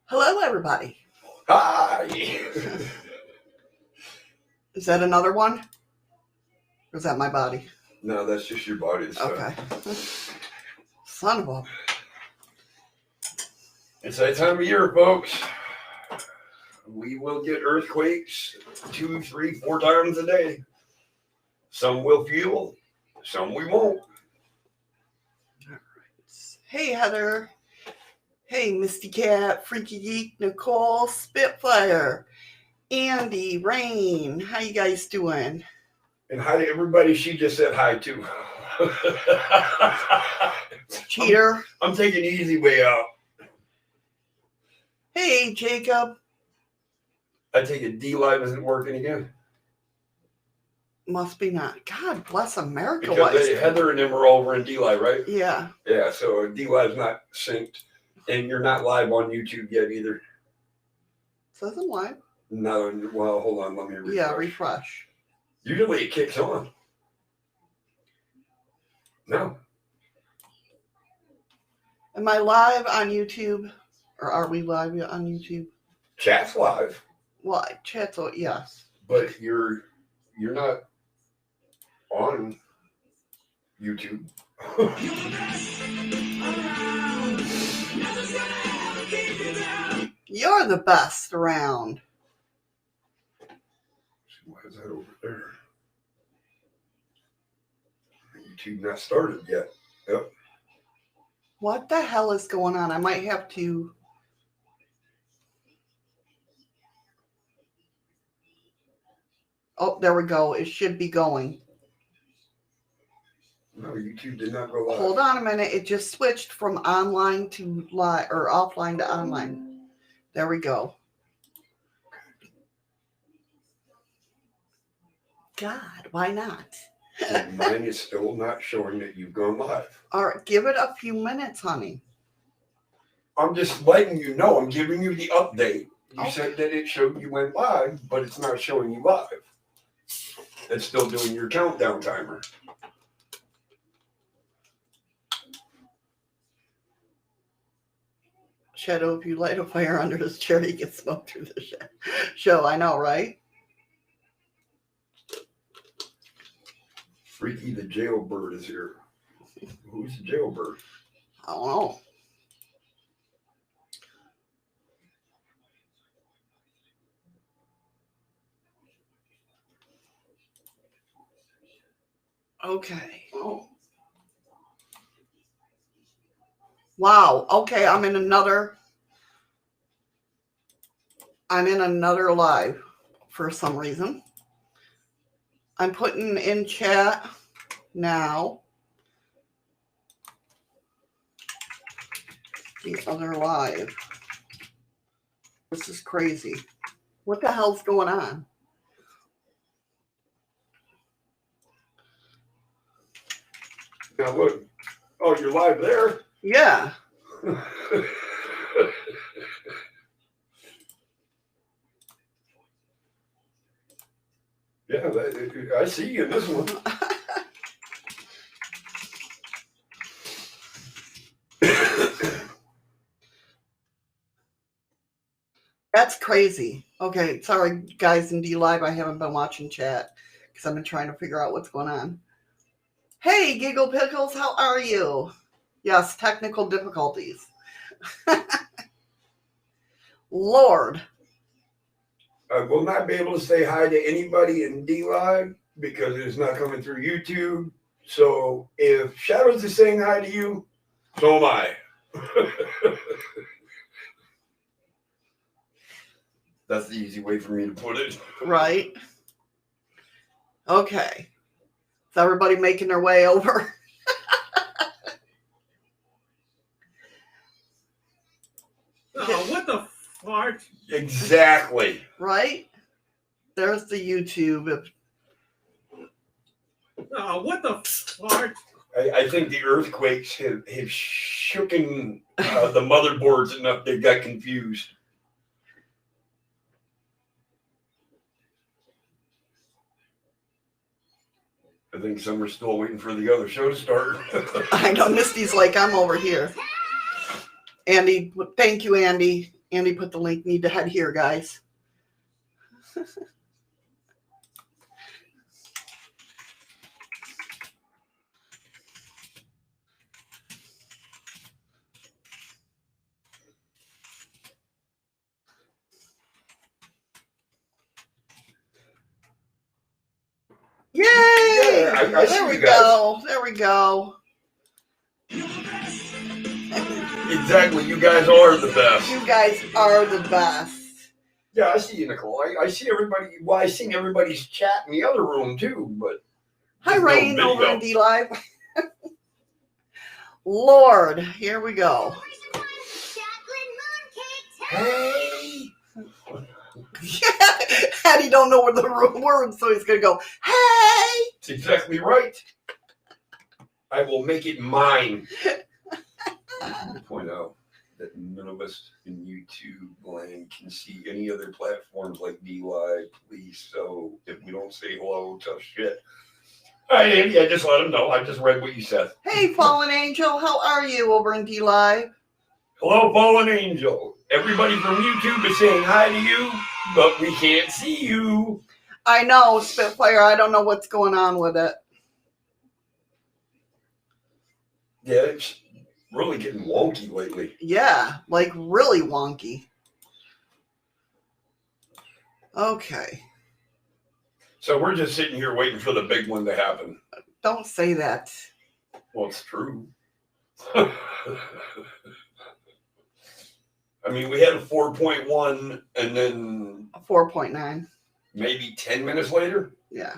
Hello, everybody. Hi. Is that another one? Or is that my body? No, that's just your body. Okay. Son of a... It's that time of year, folks. We will get earthquakes 2, 3, 4 times a day. Some will feel, some we won't. All right. Hey, Heather. Hey, Misty Cat, Freaky Geek, Nicole, Spitfire, Andy, Rain. How you guys doing? And hi to everybody she just said hi to. Cheater. I'm taking the easy way out. Hey, Jacob. I take it D-Live isn't working again. Must be not. God bless America. Because Heather and them are over in D-Live, right? Yeah. Yeah, so D-Live's not synced. And you're not live on YouTube yet either. Says I'm live. No, well, hold on, let me refresh. Yeah, refresh. Usually it kicks on. No. Am I live on YouTube? Or are we live on YouTube? Chat's live. Well, chat's, yes. But you're not on YouTube. You're the best around. Why is that over there? YouTube not started yet. Yep. What the hell is going on? I might have to... Oh, there we go. It should be going. No, YouTube did not go live. Hold on a minute. It just switched from online to live, or offline to online. There we go. God, why not? Mine is still not showing that you've gone live. All right, give it a few minutes, honey. I'm just letting you know. I'm giving you the update. You Okay. said that it showed you went live, but it's not showing you live. It's still doing your countdown timer. Shadow, if you light a fire under his chair, he gets smoked through the show. I know, right? Freaky the jailbird is here. Who's the jailbird? I don't know. Okay. Oh. Wow. Okay, I'm in another live for some reason. I'm putting in chat now the other live. This is crazy. What the hell's going on? Now look. Oh, you're live there? Yeah. Yeah, I see you in this one. That's crazy. Okay, sorry, guys in D Live. I haven't been watching chat because I've been trying to figure out what's going on. Hey, Giggle Pickles, how are you? Yes, technical difficulties. Lord. I will not be able to say hi to anybody in D-Live because it is not coming through YouTube. So if Shadows is saying hi to you, so am I. That's the easy way for me to put it. Right. Okay. Is everybody making their way over? What the fart? Exactly. Right? There's the YouTube. What the fart? I think the earthquakes have shooken the motherboards enough they got confused. I think some are still waiting for the other show to start. I know Misty's like, I'm over here. Andy, thank you, Andy. Andy put the link. Need to head here, guys. Yay! Yeah, I see there we you guys. go. There we go. Exactly. You guys are the best. You guys are the best. Yeah, I see you, Nicole. I see everybody. Well, I seen everybody's chat in the other room too, but Hi, there's no Rain video. over in D Live. Lord, here we go. Hey. Hattie don't know where the words, so he's gonna go, hey! That's exactly right. I will make it mine. I'll point out that none of us in YouTube land can see any other platforms like DLive, please. So if we don't say hello, tough shit. All right, Andy, I just let him know. I just read what you said. Hey, Fallen Angel, how are you over in D Live? Hello, Fallen Angel. Everybody from YouTube is saying hi to you, but we can't see you. I know, Spitfire, I don't know what's going on with it. Yeah, it's really getting wonky lately. Yeah, like really wonky. Okay. So we're just sitting here waiting for the big one to happen. Don't say that. Well, it's true. I mean, we had a 4.1 and then 4.9. maybe 10 minutes later, Yeah.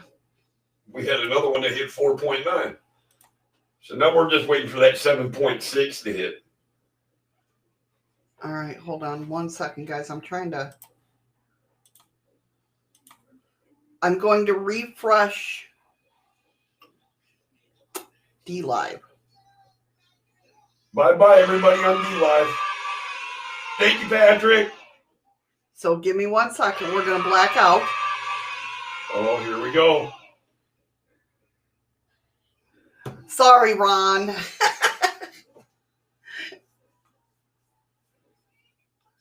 we had another one that hit 4.9. So now we're just waiting for that 7.6 to hit. All right, hold on 1 second, guys. I'm going to refresh D Live. Bye-bye, everybody on DLive. Thank you, Patrick. So give me 1 second. We're going to black out. Oh, here we go. Sorry, Ron.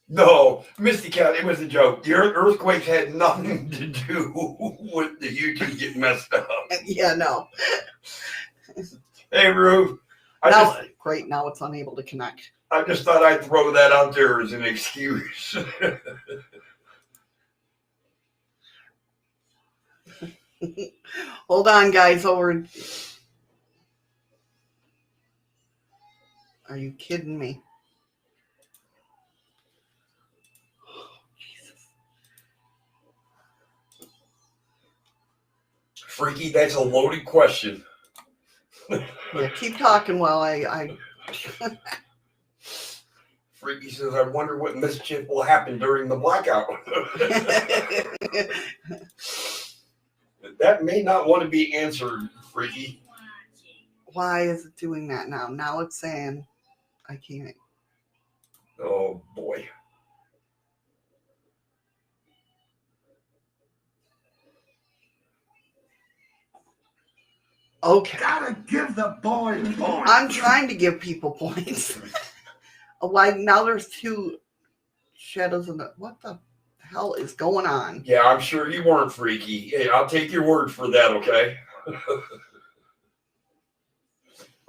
No, Misty Cat, it was a joke. The earthquakes had nothing to do with the YouTube getting messed up. Yeah, no. Hey, Rube. Great, now it's unable to connect. I just thought I'd throw that out there as an excuse. Hold on, guys. Are you kidding me? Freaky, that's a loaded question. Yeah, keep talking while I Freaky says, I wonder what mischief will happen during the blackout. That may not want to be answered, Freaky. Why is it doing that now? Now it's saying I can't. Oh, boy. Okay. Gotta give the boy points. I'm trying to give people points. Why now there's two shadows in the what the hell is going on? Yeah, I'm sure you weren't Freaky. Hey, I'll take your word for that, okay?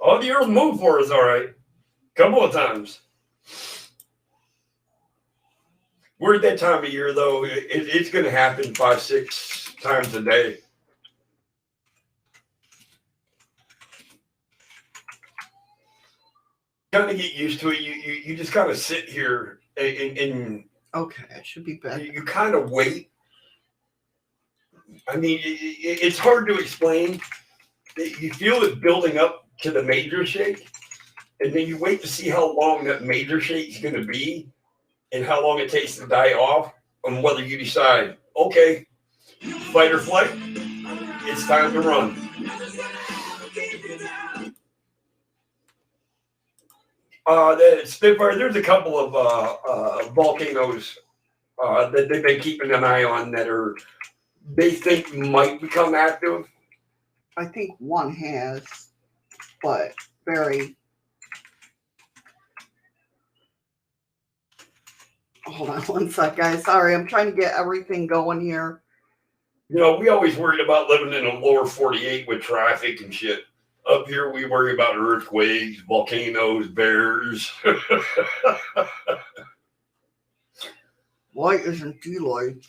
Oh, the earth moved for us, all right. Couple of times. We're at that time of year, though. It's going to happen 5-6 times a day. Kind of get used to it. You just kind of sit here and Okay, it should be better. you kind of wait. I mean, it's hard to explain. You feel it building up to the major shake, and then you wait to see how long that major shake is going to be and how long it takes to die off, and whether you decide, okay, fight or flight, it's time to run. The Spitfire, there's a couple of volcanoes that they've been keeping an eye on that they think might become active. I think one has, but very. Hold on one sec, guys. Sorry, I'm trying to get everything going here. You know, we always worried about living in a lower 48 with traffic and shit. Up here, we worry about earthquakes, volcanoes, bears. Why isn't Deloitte?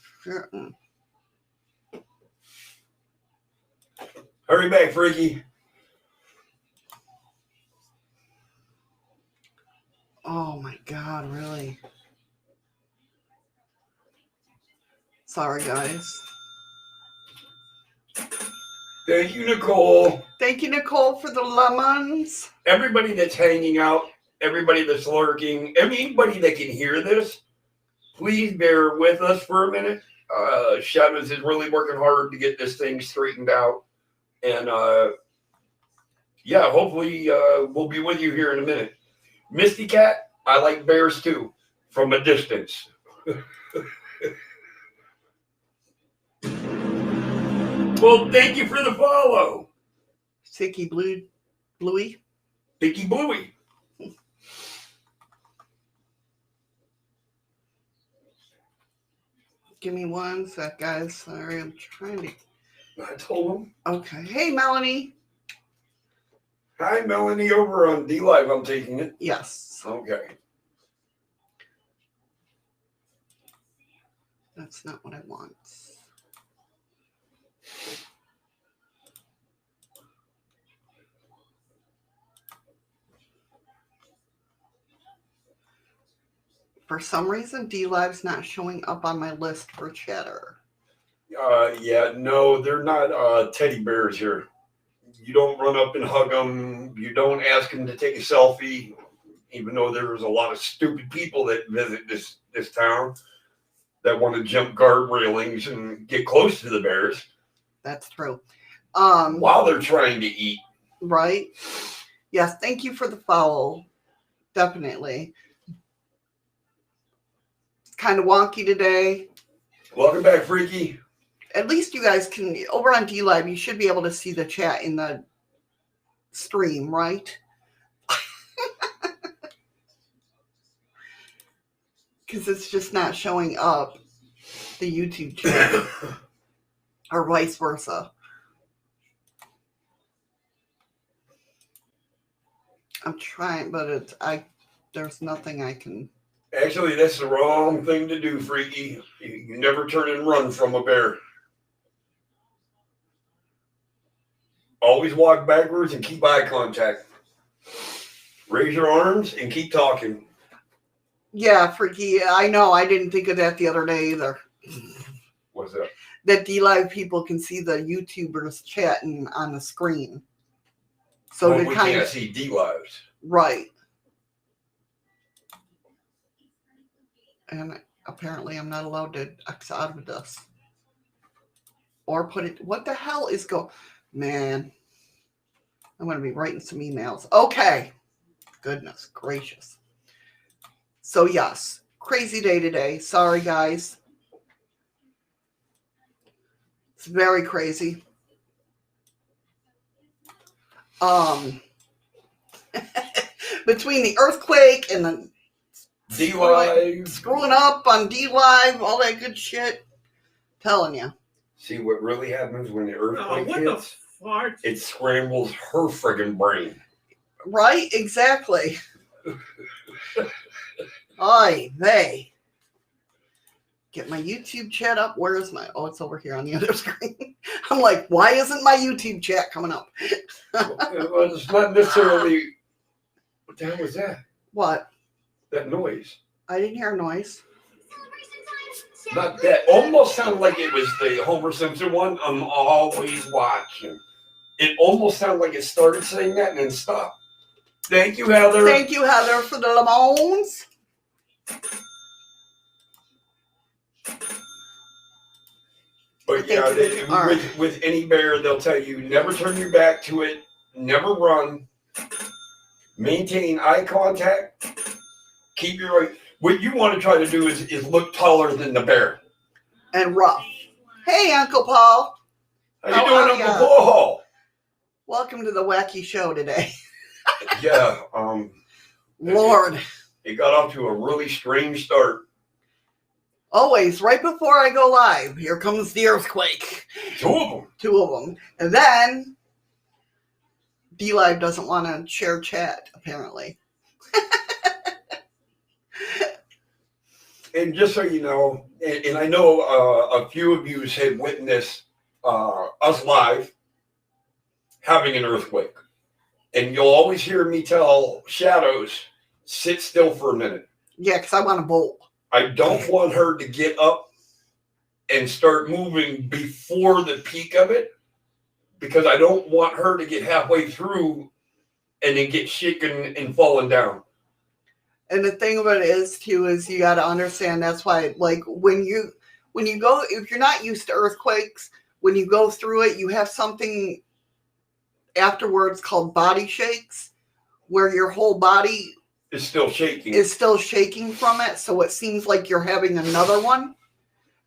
Hurry back, Freaky. Oh my God, really? Sorry, guys. Thank you, Nicole. Thank you, Nicole, for the lemons. Everybody that's hanging out, everybody that's lurking, anybody that can hear this, please bear with us for a minute. Shadows is really working hard to get this thing straightened out. And yeah, hopefully we'll be with you here in a minute. Misty Cat, I like bears too, from a distance. Well, thank you for the follow. Sticky Bluey. Sticky Bluey. Give me one sec, guys. Sorry, I'm trying to. I told him. Okay. Hey, Melanie. Hi, Melanie, over on D Live. I'm taking it. Yes. Okay. That's not what I want. For some reason, D Live's not showing up on my list for chatter. Yeah, no, they're not teddy bears here. You don't run up and hug them. You don't ask them to take a selfie, even though there's a lot of stupid people that visit this town that want to jump guard railings and get close to the bears. That's true. While they're trying to eat. Right? Yes, thank you for the follow. Definitely. It's kind of wonky today. Welcome back, Freaky. At least you guys can, over on D Live, you should be able to see the chat in the stream, right? Because it's just not showing up the YouTube chat or vice versa. I'm trying, but there's nothing I can. Actually, that's the wrong thing to do, Freaky. You never turn and run from a bear. Always walk backwards and keep eye contact. Raise your arms and keep talking. Yeah, Freaky, I know. I didn't think of that the other day either. What's that? That D-Live people can see the YouTubers chatting on the screen. So well, to we kind can't of see D-Lives. Right. And apparently I'm not allowed to X out of this. Or put it, what the hell is man, I'm going to be writing some emails. Okay. Goodness gracious. So yes, crazy day today. Sorry, guys. It's very crazy. Between the earthquake and the D-Live. screwing up on D-Live, all that good shit. Telling you. See what really happens when the earthquake what hits? the fart? It scrambles her friggin' brain. Right? Exactly. Oy vey. Get my YouTube chat up. Where is my... Oh, it's over here on the other screen. I'm like, why isn't my YouTube chat coming up? Well, it's not necessarily... What the hell was that? What? That noise. I didn't hear a noise. Not that. Almost sounded like it was the Homer Simpson one. I'm always watching. It almost sounded like it started saying that and then stopped. Thank you, Heather. Thank you, Heather, for the lemons. But yeah, with any bear, they'll tell you never turn your back to it, never run, maintain eye contact, keep your... What you want to try to do is look taller than the bear. And rough. Hey, Uncle Paul. How you doing, Uncle Paul? Welcome to the wacky show today. Yeah. Lord. It got off to a really strange start. Always, right before I go live, here comes the earthquake. 2 of them. 2 of them. And then, D-Live doesn't want to share chat, apparently. And just so you know, and I know a few of you have witnessed us live having an earthquake. And you'll always hear me tell Shadows, sit still for a minute. Yeah, because I want to bolt. I don't want her to get up and start moving before the peak of it, because I don't want her to get halfway through and then get shaken and falling down. And the thing about it is, too, is you got to understand that's why, like, when you go, if you're not used to earthquakes, when you go through it, you have something afterwards called body shakes, where your whole body It's still shaking. is still shaking from it, so it seems like you're having another one.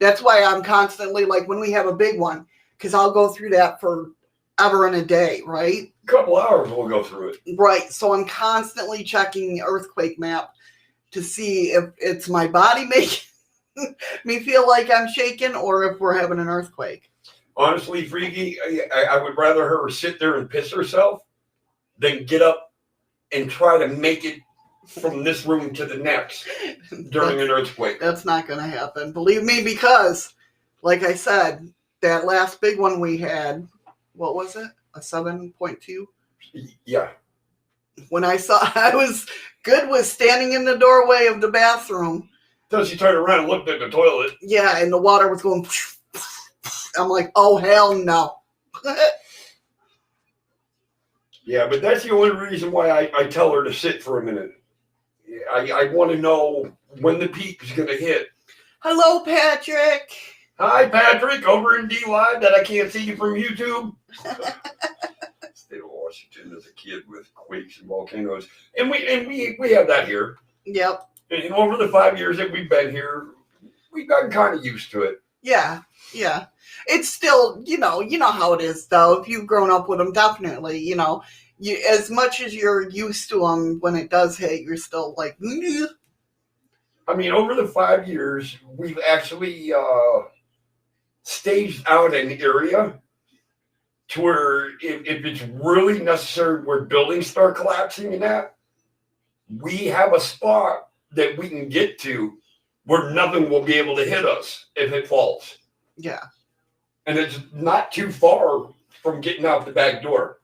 That's why I'm constantly, like, when we have a big one, because I'll go through that for ever and a day, right? A couple hours we'll go through it. Right. So I'm constantly checking the earthquake map to see if it's my body making me feel like I'm shaking or if we're having an earthquake. Honestly, Freaky, I would rather her sit there and piss herself than get up and try to make it from this room to the next during an earthquake. That's not going to happen. Believe me, because, like I said, that last big one we had, what was it? A 7.2? Yeah. When I was good with standing in the doorway of the bathroom. Until she turned around and looked at the toilet. Yeah, and the water was going. I'm like, oh, hell no. Yeah, but that's the only reason why I tell her to sit for a minute. I want to know when the peak is going to hit. Hello, Patrick. Hi, Patrick, over in D-Live that I can't see you from YouTube. State of Washington as a kid with quakes and volcanoes. And we have that here. Yep. And over the 5 years that we've been here, we've gotten kind of used to it. Yeah. It's still, you know how it is, though. If you've grown up with them, definitely, you as much as you're used to them, when it does hit, you're still like, "Nyeh." I mean, over the 5 years, we've actually staged out an area to where if it's really necessary where buildings start collapsing and that, we have a spot that we can get to where nothing will be able to hit us if it falls. Yeah. And it's not too far from getting out the back door.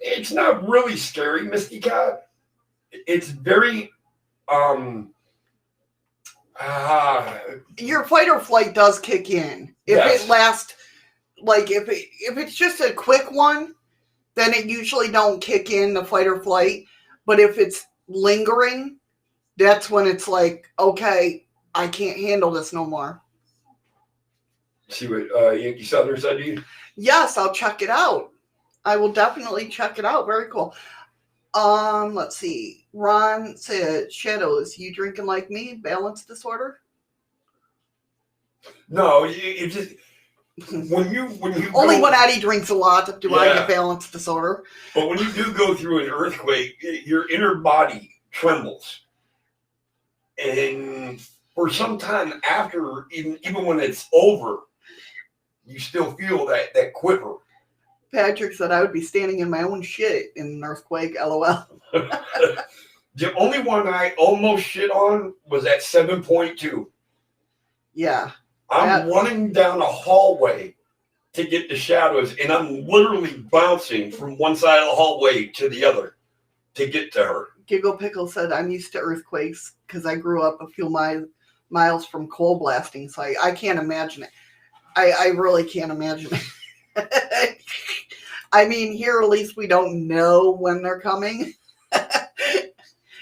It's not really scary, Misty Cat. It's very your fight or flight does kick in. If Yes. it lasts, like, if it's just a quick one, then it usually don't kick in the fight or flight. But if it's lingering, that's when it's like, okay, I can't handle this no more. see what Yankee Southern said to you? Yes, I'll check it out. I will definitely check it out. Very cool. Let's see. Ron said, Shadows, you drinking like me? Balance disorder? No, it just when you Only go, when Eddie drinks a lot do I Yeah. get balance disorder. but when you do go through an earthquake, your inner body trembles, and for some time after, even when it's over, you still feel that quiver. Patrick said I would be standing in my own shit in an earthquake. LOL. The only one I almost shit on was at 7.2. Yeah. I'm running down a hallway to get the Shadows, and I'm literally bouncing from one side of the hallway to the other to get to her. Giggle Pickle said I'm used to earthquakes because I grew up a few miles from coal blasting, so I can't imagine it. I really can't imagine it. I mean, here at least we don't know when they're coming.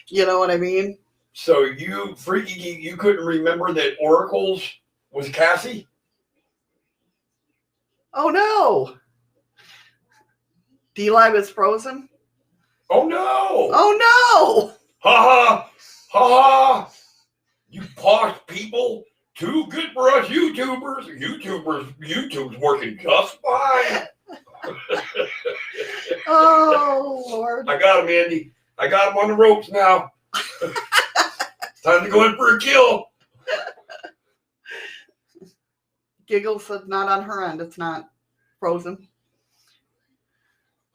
You know what I mean? So you, Freaky Geek, you couldn't remember that Oracles was Cassie? Oh no! D-Live is frozen? Oh no! Oh Ha ha! Ha ha! You posh people! Too good for us YouTubers! YouTube's working just fine! no! Oh Lord. I got him, Andy. I got him on the ropes now. Time to go in for a kill. Giggle said not on her end. It's not frozen.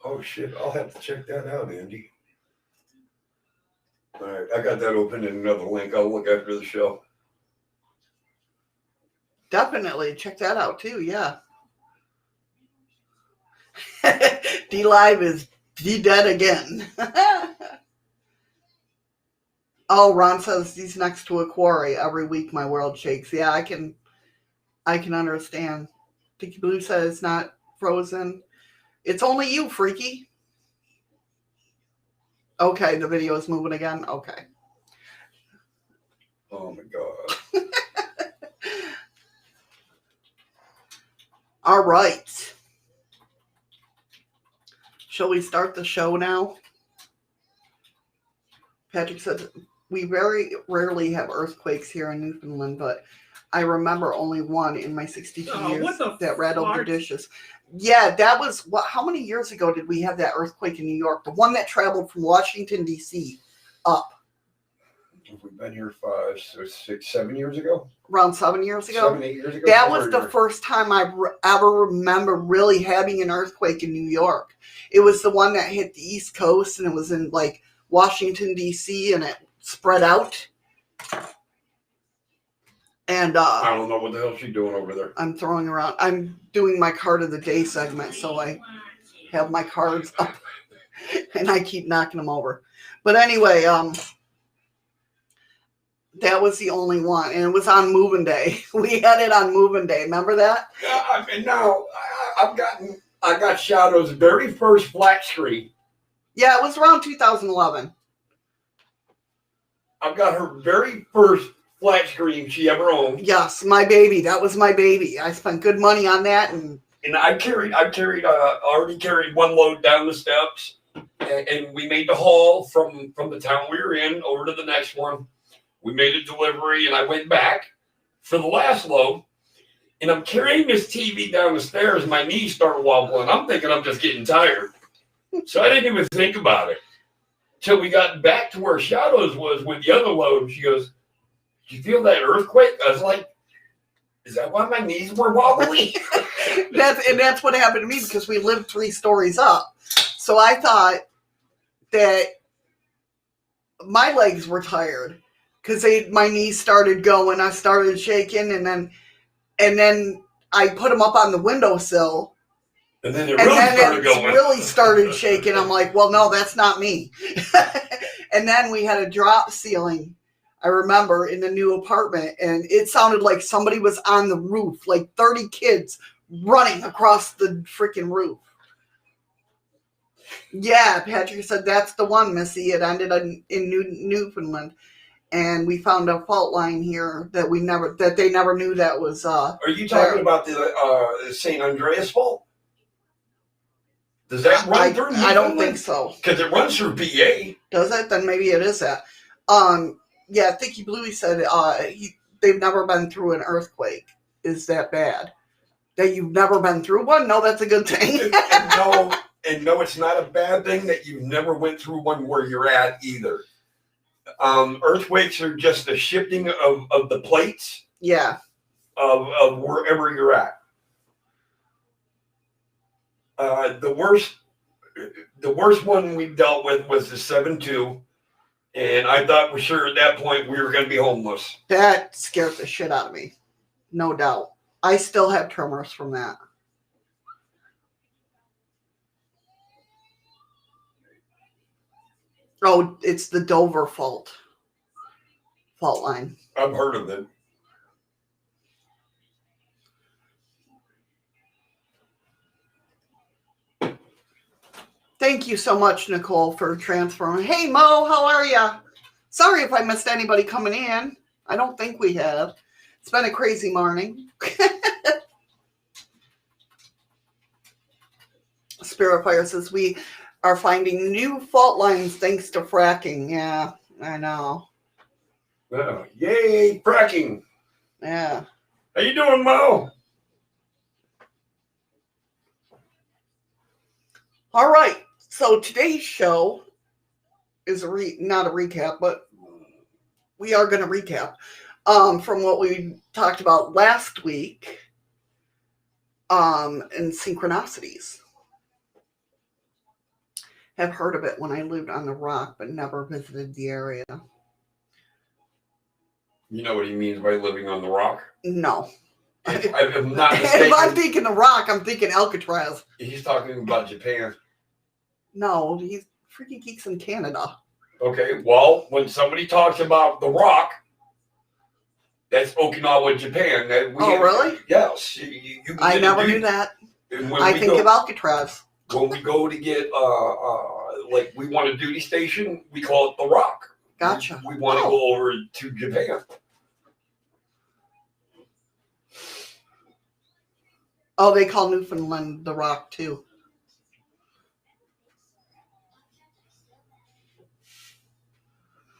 Oh shit! I'll have to check that out, Andy. All right, I got that open in another link. I'll look after the show. Definitely check that out too. Yeah. D Live is D dead again. Oh, Ron says he's next to a quarry. Every week my world shakes. Yeah, I can understand. Tiki Blue says it's not frozen. It's only you, Freaky. Okay, the video is moving again. Okay. Oh my god. All right. Shall we start the show now? Patrick said, we very rarely have earthquakes here in Newfoundland, but I remember only one in my 62 years that rattled the dishes. Yeah, that was, how many years ago did we have that earthquake in New York? The one that traveled from Washington, D.C. up. We've been here 5, 6, 7 years ago. Around 7 years ago? 7, 8 years ago. That was the first time I ever remember really having an earthquake in New York. It was the one that hit the East Coast, and it was in like Washington, D.C., and it spread out. And I don't know what the hell she's doing over there. I'm throwing around. I'm doing my card of the day segment, so I have my cards up, and I keep knocking them over. But anyway, that was the only one, and it was on moving day. We had it on moving day. Remember that? Yeah, and now I got Shadow's very first flat screen. Yeah, it was around 2011. I've got her very first flat screen she ever owned. Yes, my baby. That was my baby. I spent good money on that, and I already carried one load down the steps, and we made the haul from the town we were in over to the next one. We made a delivery, and I went back for the last load, and I'm carrying this TV down the stairs, and my knees start wobbling. I'm thinking I'm just getting tired. So I didn't even think about it. Till we got back to where Shadows was with the other load. She goes, "Did you feel that earthquake?" I was like, "Is that why my knees were wobbly?" That's what happened to me because we lived 3 stories up. So I thought that my legs were tired because my knees started going. I started shaking, and then I put them up on the windowsill. And then it really started shaking. I'm like, well, no, that's not me. And then we had a drop ceiling, I remember, in the new apartment. And it sounded like somebody was on the roof, like 30 kids running across the freaking roof. Yeah, Patrick said, that's the one, Missy. It ended in Newfoundland. And we found a fault line here that they never knew that was. Are you talking about the St. Andreas fault? Does that run through Newfoundland? I don't think so. Because it runs through PA. Does it? Then maybe it is that. Yeah, Thicky Bluey said they've never been through an earthquake. Is that bad? That you've never been through one? No, that's a good thing. and no, it's not a bad thing that you've never went through one where you're at either. Earthquakes are just the shifting of the plates. Yeah. Of wherever you're at. The worst one we dealt with was the 7.2, and I thought for sure at that point we were going to be homeless. That scared the shit out of me, no doubt. I still have tremors from that. Oh, it's the Dover fault line. I've heard of it. Thank you so much, Nicole, for transferring. Hey, Mo, how are you? Sorry if I missed anybody coming in. I don't think we have. It's been a crazy morning. Spirit Fire says we are finding new fault lines thanks to fracking. Yeah, I know. Yay, fracking. Yeah. How you doing, Mo? All right. So today's show is not a recap, but we are going to recap from what we talked about last week. and synchronicities. Have heard of it when I lived on the Rock, but never visited the area. You know what he means by living on the rock? No. If I'm not mistaken, If I'm thinking the Rock, I'm thinking Alcatraz. he's talking about Japan. No, he's freaking geeks in Canada. Okay, well, when somebody talks about the rock, that's Okinawa, Japan. Really? Yes. I never knew that. I think of Alcatraz. When we go to get, like, we want a duty station, we call it the Rock. Gotcha. We want to go over to Japan. Oh, they call Newfoundland the Rock, too.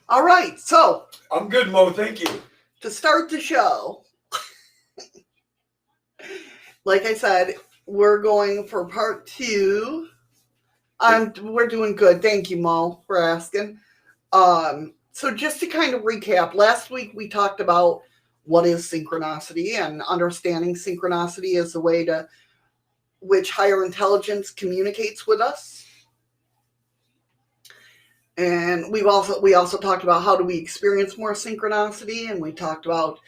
All right, so. I'm good, Mo. Thank you. To start the show, like I said, we're going for part 2. We're doing good. Thank you, Mo, for asking. So just to kind of recap, last week we talked about what is synchronicity and understanding synchronicity as a way to which higher intelligence communicates with us. And we also talked about how do we experience more synchronicity, and we talked about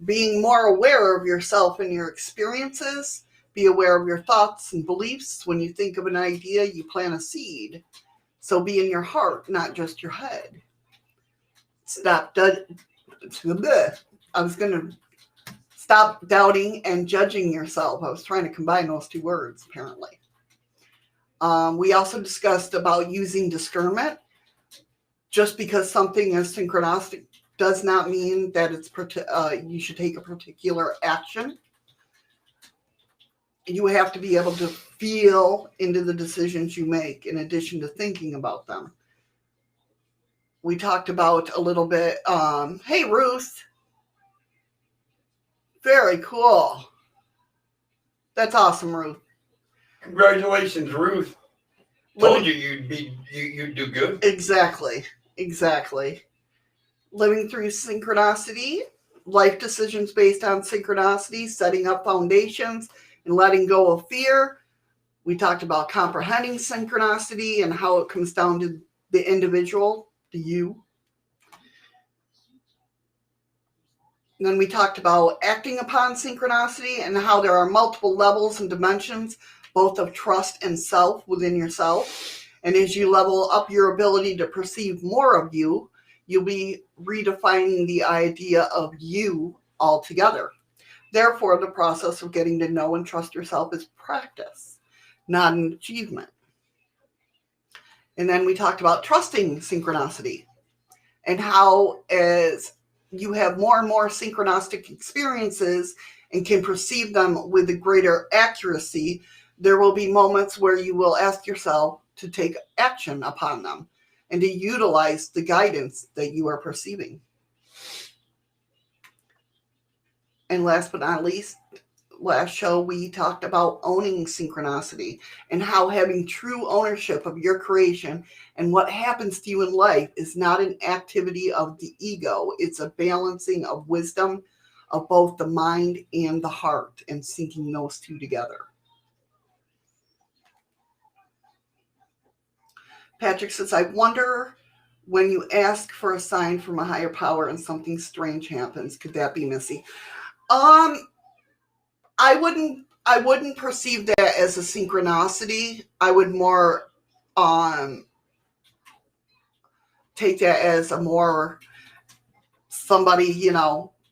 being more aware of yourself and your experiences. Be aware of your thoughts and beliefs. When you think of an idea, you plant a seed. So be in your heart, not just your head. Stop doubting and judging yourself. I was trying to combine those 2 words, apparently. We also discussed about using discernment. Just because something is synchronistic does not mean that you should take a particular action. You have to be able to feel into the decisions you make in addition to thinking about them. We talked about a little bit, hey, Ruth. Very cool. That's awesome, Ruth. Congratulations, Ruth. Told you you'd do good. Exactly. Living through synchronicity, life decisions based on synchronicity, setting up foundations, and letting go of fear. We talked about comprehending synchronicity and how it comes down to the individual, the you. And then we talked about acting upon synchronicity and how there are multiple levels and dimensions, both of trust and self within yourself. And as you level up your ability to perceive more of you, you'll be redefining the idea of you altogether. Therefore, the process of getting to know and trust yourself is practice, not an achievement. And then we talked about trusting synchronicity and how as you have more and more synchronistic experiences and can perceive them with a greater accuracy, there will be moments where you will ask yourself to take action upon them and to utilize the guidance that you are perceiving. And last but not least, last show we talked about owning synchronicity and how having true ownership of your creation and what happens to you in life is not an activity of the ego. It's a balancing of wisdom of both the mind and the heart and syncing those 2 together. Patrick says, I wonder when you ask for a sign from a higher power and something strange happens, could that be Missy? I wouldn't perceive that as a synchronicity. I would more take that as a more somebody,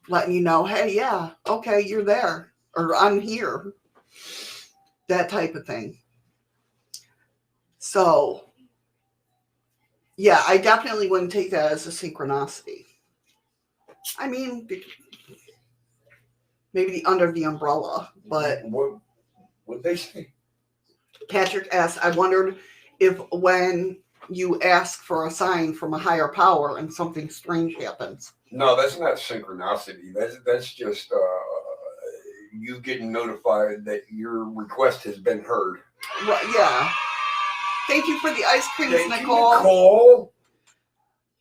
letting you know, hey, yeah, okay, you're there, or I'm here. That type of thing. So, yeah, I definitely wouldn't take that as a synchronicity. I mean, maybe under the umbrella, but What they say? Patrick asked, I wondered if when you ask for a sign from a higher power and something strange happens. No, that's not synchronicity. That's just you getting notified that your request has been heard. Right, yeah. Thank you for the ice creams, Thank Nicole. you, Nicole.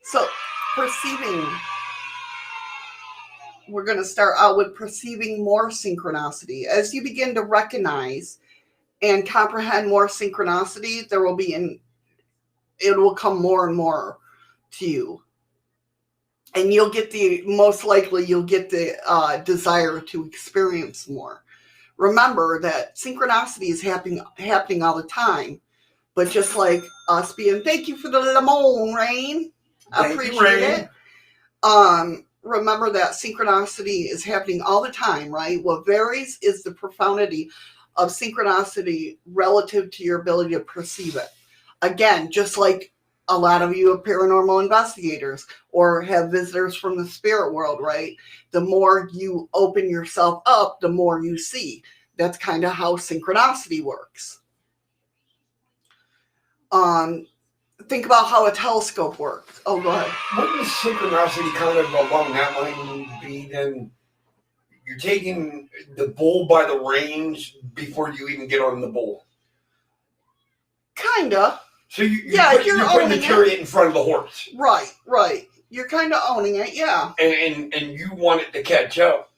So, perceiving. we're going to start out with perceiving more synchronicity. As you begin to recognize and comprehend more synchronicity, it will come more and more to you. And you'll get most likely you'll get the desire to experience more. Remember that synchronicity is happening all the time. But just like us being, thank you for the lemon, Rain. I appreciate it. Remember that synchronicity is happening all the time, right? What varies is the profundity of synchronicity relative to your ability to perceive it. Again, just like a lot of you are paranormal investigators or have visitors from the spirit world, right? The more you open yourself up, the more you see. That's kind of how synchronicity works. Think about how a telescope works. Oh, go ahead. Wouldn't synchronicity kind of along that line be then you're taking the bull by the reins before you even get on the bull? Kinda. So you're putting the chariot in front of the horse. Right. You're kind of owning it, yeah. And you want it to catch up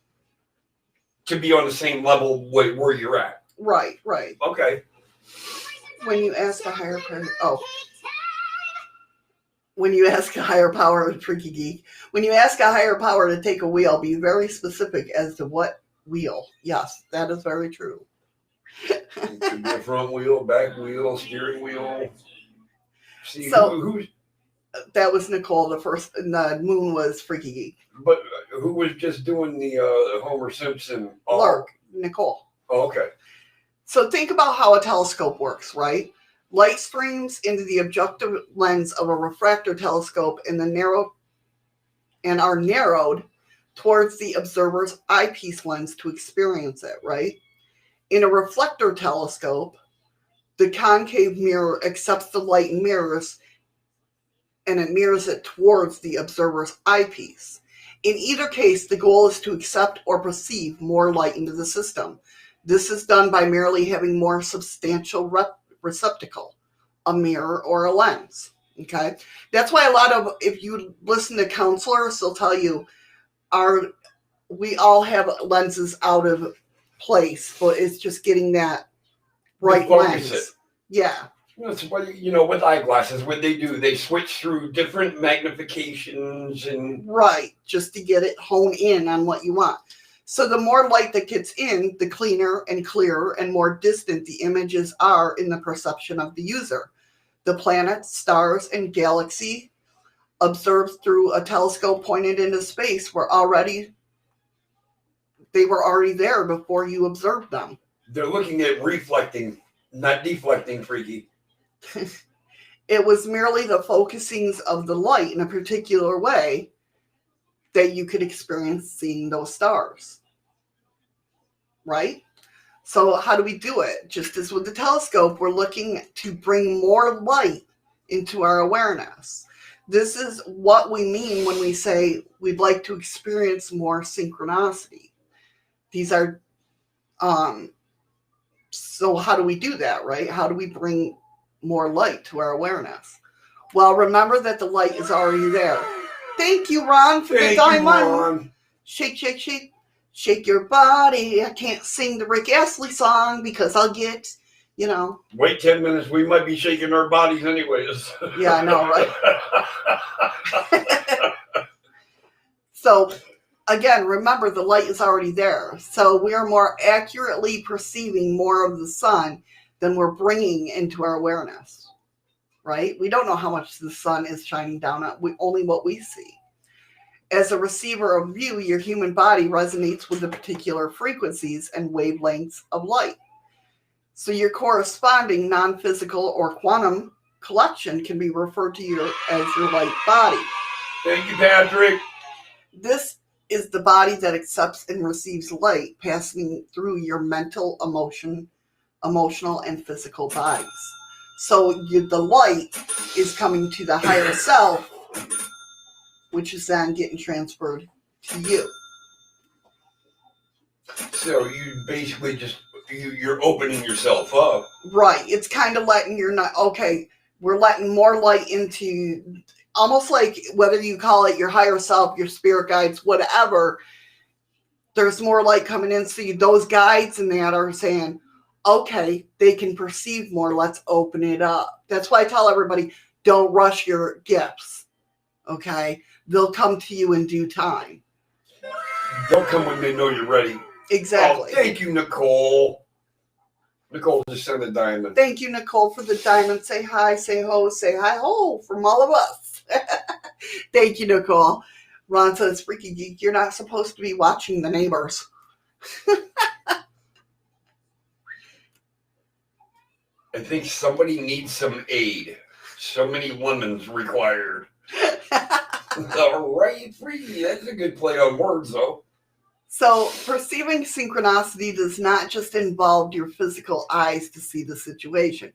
to be on the same level where you're at. Right. Okay. When you ask a higher power, when you ask a higher power, Tricky Geek, when you ask a higher power to take a wheel, be very specific as to what wheel. Yes, that is very true. It could be a front wheel, back wheel, steering wheel. See, so who's that was Nicole. The first, and the moon was Freaky Geek. But who was just doing the Homer Simpson? Lark, Nicole. Oh, okay. So think about how a telescope works, right? Light streams into the objective lens of a refractor telescope and are narrowed towards the observer's eyepiece lens to experience it, right? In a reflector telescope, the concave mirror accepts the light and it mirrors it towards the observer's eyepiece. In either case, the goal is to accept or perceive more light into the system. This is done by merely having more substantial receptacle, a mirror or a lens. Okay, that's why if you listen to counselors, they'll tell you we all have lenses out of place, but it's just getting that right lens. It. Yeah. That's what with eyeglasses, what they do, they switch through different magnifications and right, just to get it honed in on what you want. So the more light that gets in, the cleaner and clearer and more distant the images are in the perception of the user. The planets, stars, and galaxy observed through a telescope pointed into space were already there before you observed them. They're looking at reflecting, not deflecting, Freaky. It was merely the focusings of the light in a particular way that you could experience seeing those stars. Right? So how do we do it? Just as with the telescope, we're looking to bring more light into our awareness. This is what we mean when we say we'd like to experience more synchronicity. These are, so how do we do that, right? How do we bring more light to our awareness? Well, remember that the light is already there. Thank you, Ron, for the diamond. Shake, shake, shake. Shake your body. I can't sing the Rick Astley song because I'll get, Wait 10 minutes. We might be shaking our bodies anyways. Yeah, I know, right? So, again, remember the light is already there. So we are more accurately perceiving more of the sun than we're bringing into our awareness, right? We don't know how much the sun is shining down on only what we see. As a receiver of view, your human body resonates with the particular frequencies and wavelengths of light. So your corresponding non-physical or quantum collection can be referred to as your light body. Thank you, Patrick. This is the body that accepts and receives light passing through your mental, emotional, and physical bodies. So the light is coming to the higher self, which is then getting transferred to you. So you basically you're opening yourself up. Right. It's kind of we're letting more light into, almost like whether you call it your higher self, your spirit guides, whatever, There's more light coming in. So those guides and that are saying, okay, they can perceive more. Let's open it up. That's why I tell everybody, don't rush your gifts. Okay. They'll come to you in due time. They'll come when they know you're ready. Exactly. Oh, thank you, Nicole. Nicole just sent a diamond. Thank you, Nicole, for the diamond. Say hi, say ho, say hi ho from all of us. Thank you, Nicole. Ron says, Freaky Geek, you're not supposed to be watching the neighbors. I think somebody needs some aid. So many women's required. All right, Freaky. That's a good play on words, though. So, perceiving synchronicity does not just involve your physical eyes to see the situation.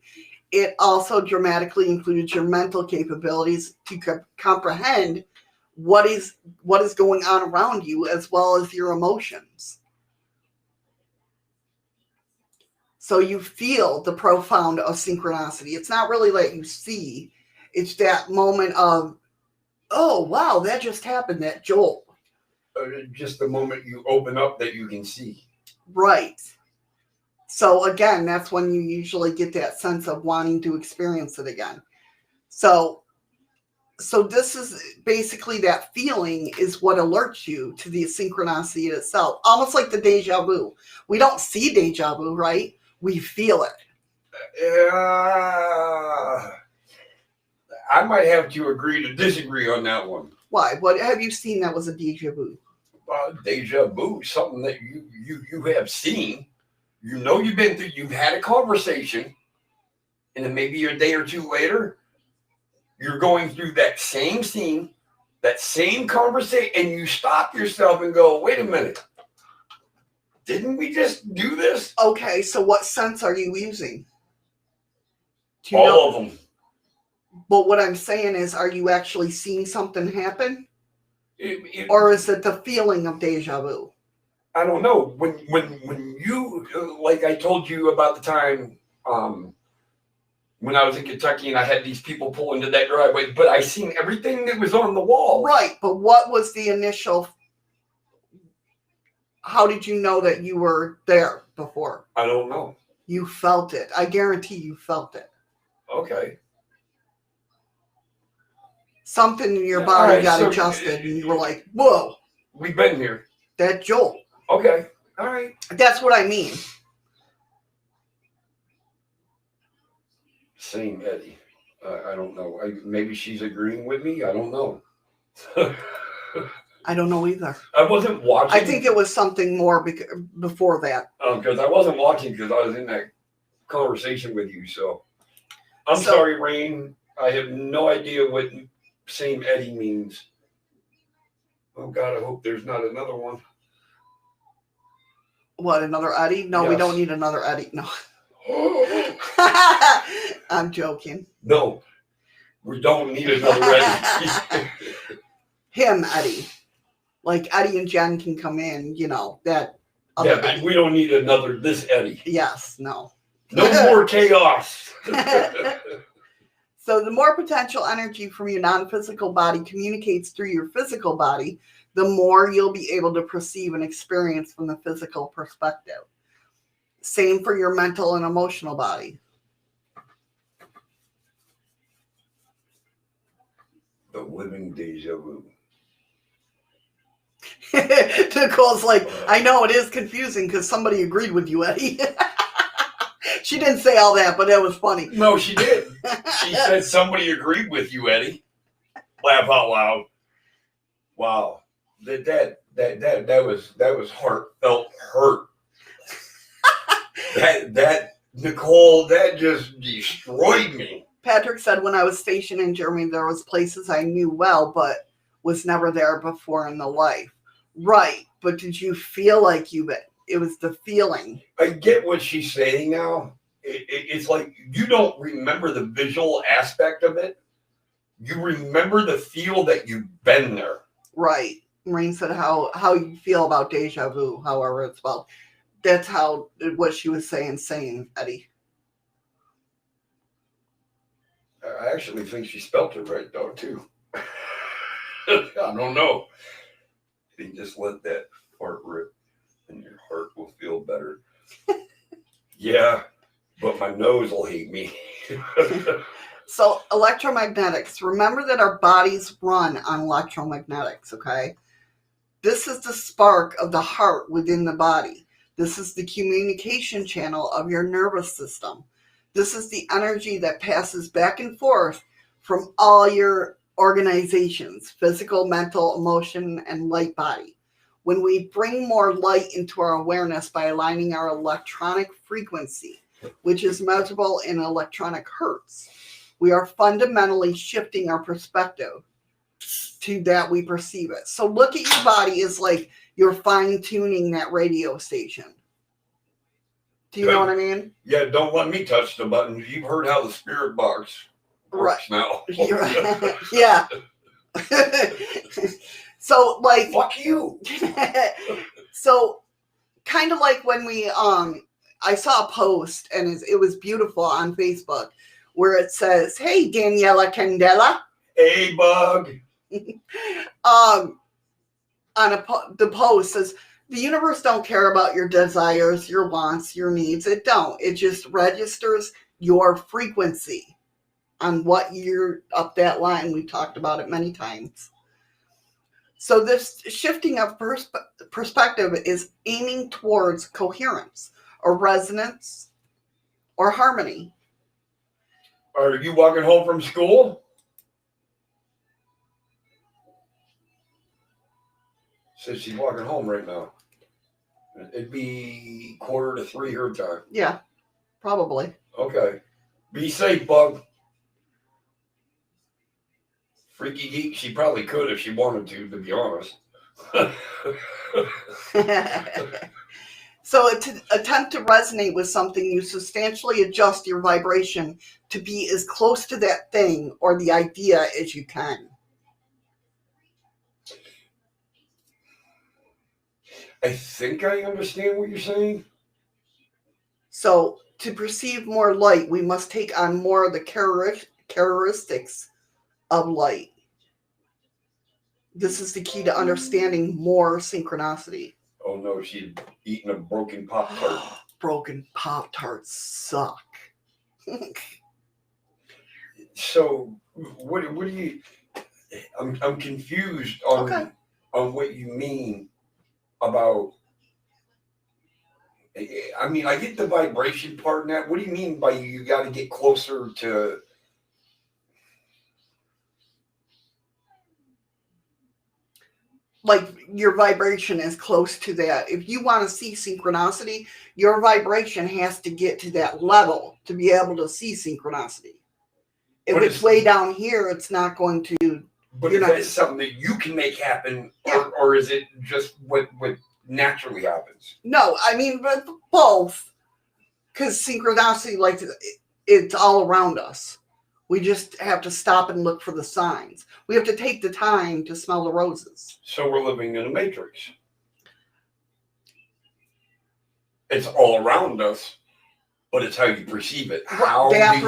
It also dramatically includes your mental capabilities to comprehend what is going on around you, as well as your emotions. So you feel the profound of synchronicity. It's not really that you see. It's that moment of, oh, wow, that just happened, that jolt. Just the moment you open up that you can see. Right. So again, that's when you usually get that sense of wanting to experience it again. So this is basically that feeling is what alerts you to the synchronicity itself. Almost like the deja vu. We don't see deja vu, right? We feel it. I might have to agree to disagree on that one. Why? What have you seen that was a deja vu? Deja vu, something that you have seen. You know you've been through, you've had a conversation, and then maybe a day or two later, you're going through that same scene, that same conversation, and you stop yourself and go, wait a minute. Didn't we just do this? Okay, so what sense are you using? All of them. But what I'm saying is, are you actually seeing something happen? Or is it the feeling of deja vu? I don't know. When you, like I told you about the time when I was in Kentucky and I had these people pull into that driveway, but I seen everything that was on the wall. Right, but what was the initial, how did you know that you were there before? I don't know. You felt it. I guarantee you felt it. Okay. Something in your body got adjusted and you were like, whoa. We've been here. That jolt. Okay. All right. That's what I mean. Same Eddie. I don't know. Maybe she's agreeing with me. I don't know. I don't know either. I wasn't watching. I think it was something more before that. Because I wasn't watching because I was in that conversation with you. So I'm sorry, Rain. I have no idea what same Eddie means. Oh God, I hope there's not another one. What, another Eddie? No, yes. We don't need another Eddie. No. I'm joking. No, we don't need another Eddie. Him, Eddie. Like Eddie and Jen can come in, you know, that other Yeah, but Eddie. we don't need this Eddie. Yes, no. No more chaos. So the more potential energy from your non-physical body communicates through your physical body, the more you'll be able to perceive and experience from the physical perspective. Same for your mental and emotional body. The living deja vu. Nicole's like, I know it is confusing because somebody agreed with you, Eddie. She didn't say all that, but that was funny. No, she did. She said somebody agreed with you, Eddie. Laugh out loud. Wow. That was heartfelt hurt. that Nicole, that just destroyed me. Patrick said when I was stationed in Germany, there was places I knew well, but was never there before in the life. Right. But did you feel like it was the feeling? I get what she's saying now. It's like you don't remember the visual aspect of it. You remember the feel that you've been there. Right. Maureen said how you feel about deja vu, however it's spelled. That's what she was saying, Eddie. I actually think she spelled it right, though, too. I don't know. He just let that fart rip. Yeah, but my nose will hate me. So electromagnetics, remember that our bodies run on electromagnetics, okay? This is the spark of the heart within the body. This is the communication channel of your nervous system. This is the energy that passes back and forth from all your organizations, physical, mental, emotion, and light body. When we bring more light into our awareness by aligning our electronic frequency, which is measurable in electronic hertz, we are fundamentally shifting our perspective to that we perceive it. So look at your body as like you're fine tuning that radio station. Do you know what I mean? Yeah, don't let me touch the buttons. You've heard how the spirit box works now. Yeah. So like fuck you. So kind of like when we I saw a post and it was beautiful on Facebook where it says, "Hey Daniela Candela." Hey bug. On the post says the universe don't care about your desires, your wants, your needs. It don't. It just registers your frequency on what you're up that line. We've talked about it many times. So this shifting of perspective is aiming towards coherence or resonance or harmony. Are you walking home from school? Says she's walking home right now. It'd be 2:45 her time. Yeah, probably. Okay. Be safe, bug. Freaky geek, she probably could if she wanted to be honest. So to attempt to resonate with something, you substantially adjust your vibration to be as close to that thing or the idea as you can. I think I understand what you're saying. So to perceive more light, we must take on more of the characteristics of light. This is the key to understanding more synchronicity. Oh no, she's eating a broken Pop-Tart. Broken Pop-Tarts suck. So what do you I'm confused on what you mean about. I mean, I get the vibration part in that. What do you mean by you got to get closer to? Like your vibration is close to that. If you want to see synchronicity, your vibration has to get to that level to be able to see synchronicity. If it's way down here, it's not going to. But is that something that you can make happen, or is it just what naturally happens? No, I mean both, because synchronicity, like it's all around us. We just have to stop and look for the signs. We have to take the time to smell the roses. So we're living in a matrix. It's all around us, but it's how you perceive it. How in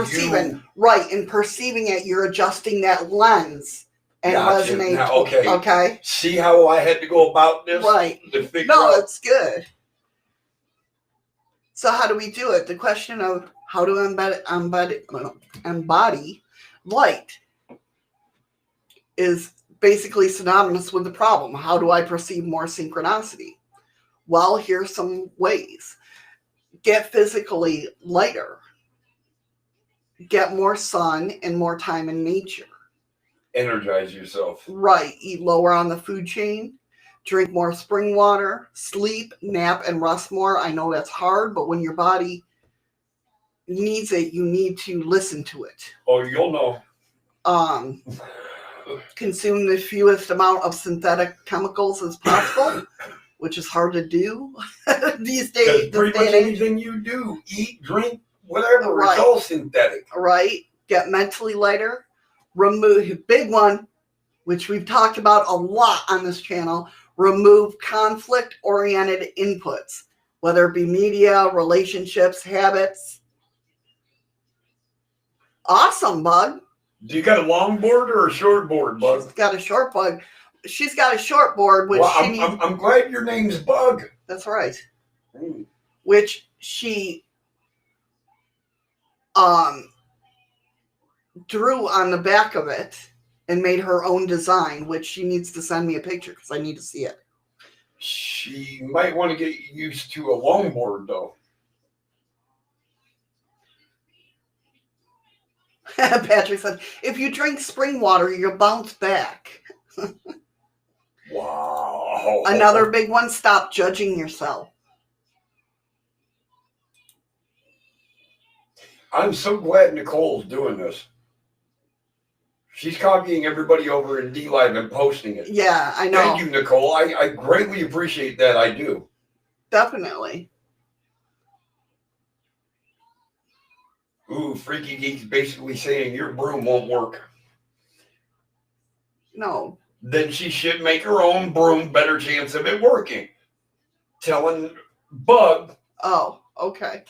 perceiving it, you're adjusting that lens and resonate. Now, okay. See how I had to go about this? Right. No, it's good. So how do we do it? The question of how to embody light is basically synonymous with the problem. How do I perceive more synchronicity? Well, here's some ways. Get physically lighter. Get more sun and more time in nature. Energize yourself. Right. Eat lower on the food chain. Drink more spring water. Sleep, nap, and rest more. I know that's hard, but when your body needs it, you need to listen to it. Oh, you'll know. Consume the fewest amount of synthetic chemicals as possible, which is hard to do these days. Pretty much anything you do, eat, drink, whatever, it's all synthetic. Right. Get mentally lighter. Remove, big one, which we've talked about a lot on this channel, remove conflict-oriented inputs, whether it be media, relationships, habits. Awesome, Bug. Do you got a long board or a short board, Bug? She's got a short board. She's got a short board, which I'm glad your name's Bug. That's right. Which she drew on the back of it and made her own design, which she needs to send me a picture because I need to see it. She might want to get used to a longboard, though. Patrick said, if you drink spring water, you'll bounce back. Wow. Another big one, stop judging yourself. I'm so glad Nicole's doing this. She's copying everybody over in D-Live and posting it. Yeah, I know. Thank you, Nicole. I greatly appreciate that. I do. Definitely. Ooh, Freaky Geek's basically saying your broom won't work. No. Then she should make her own broom, better chance of it working. Telling Bug. Oh, okay.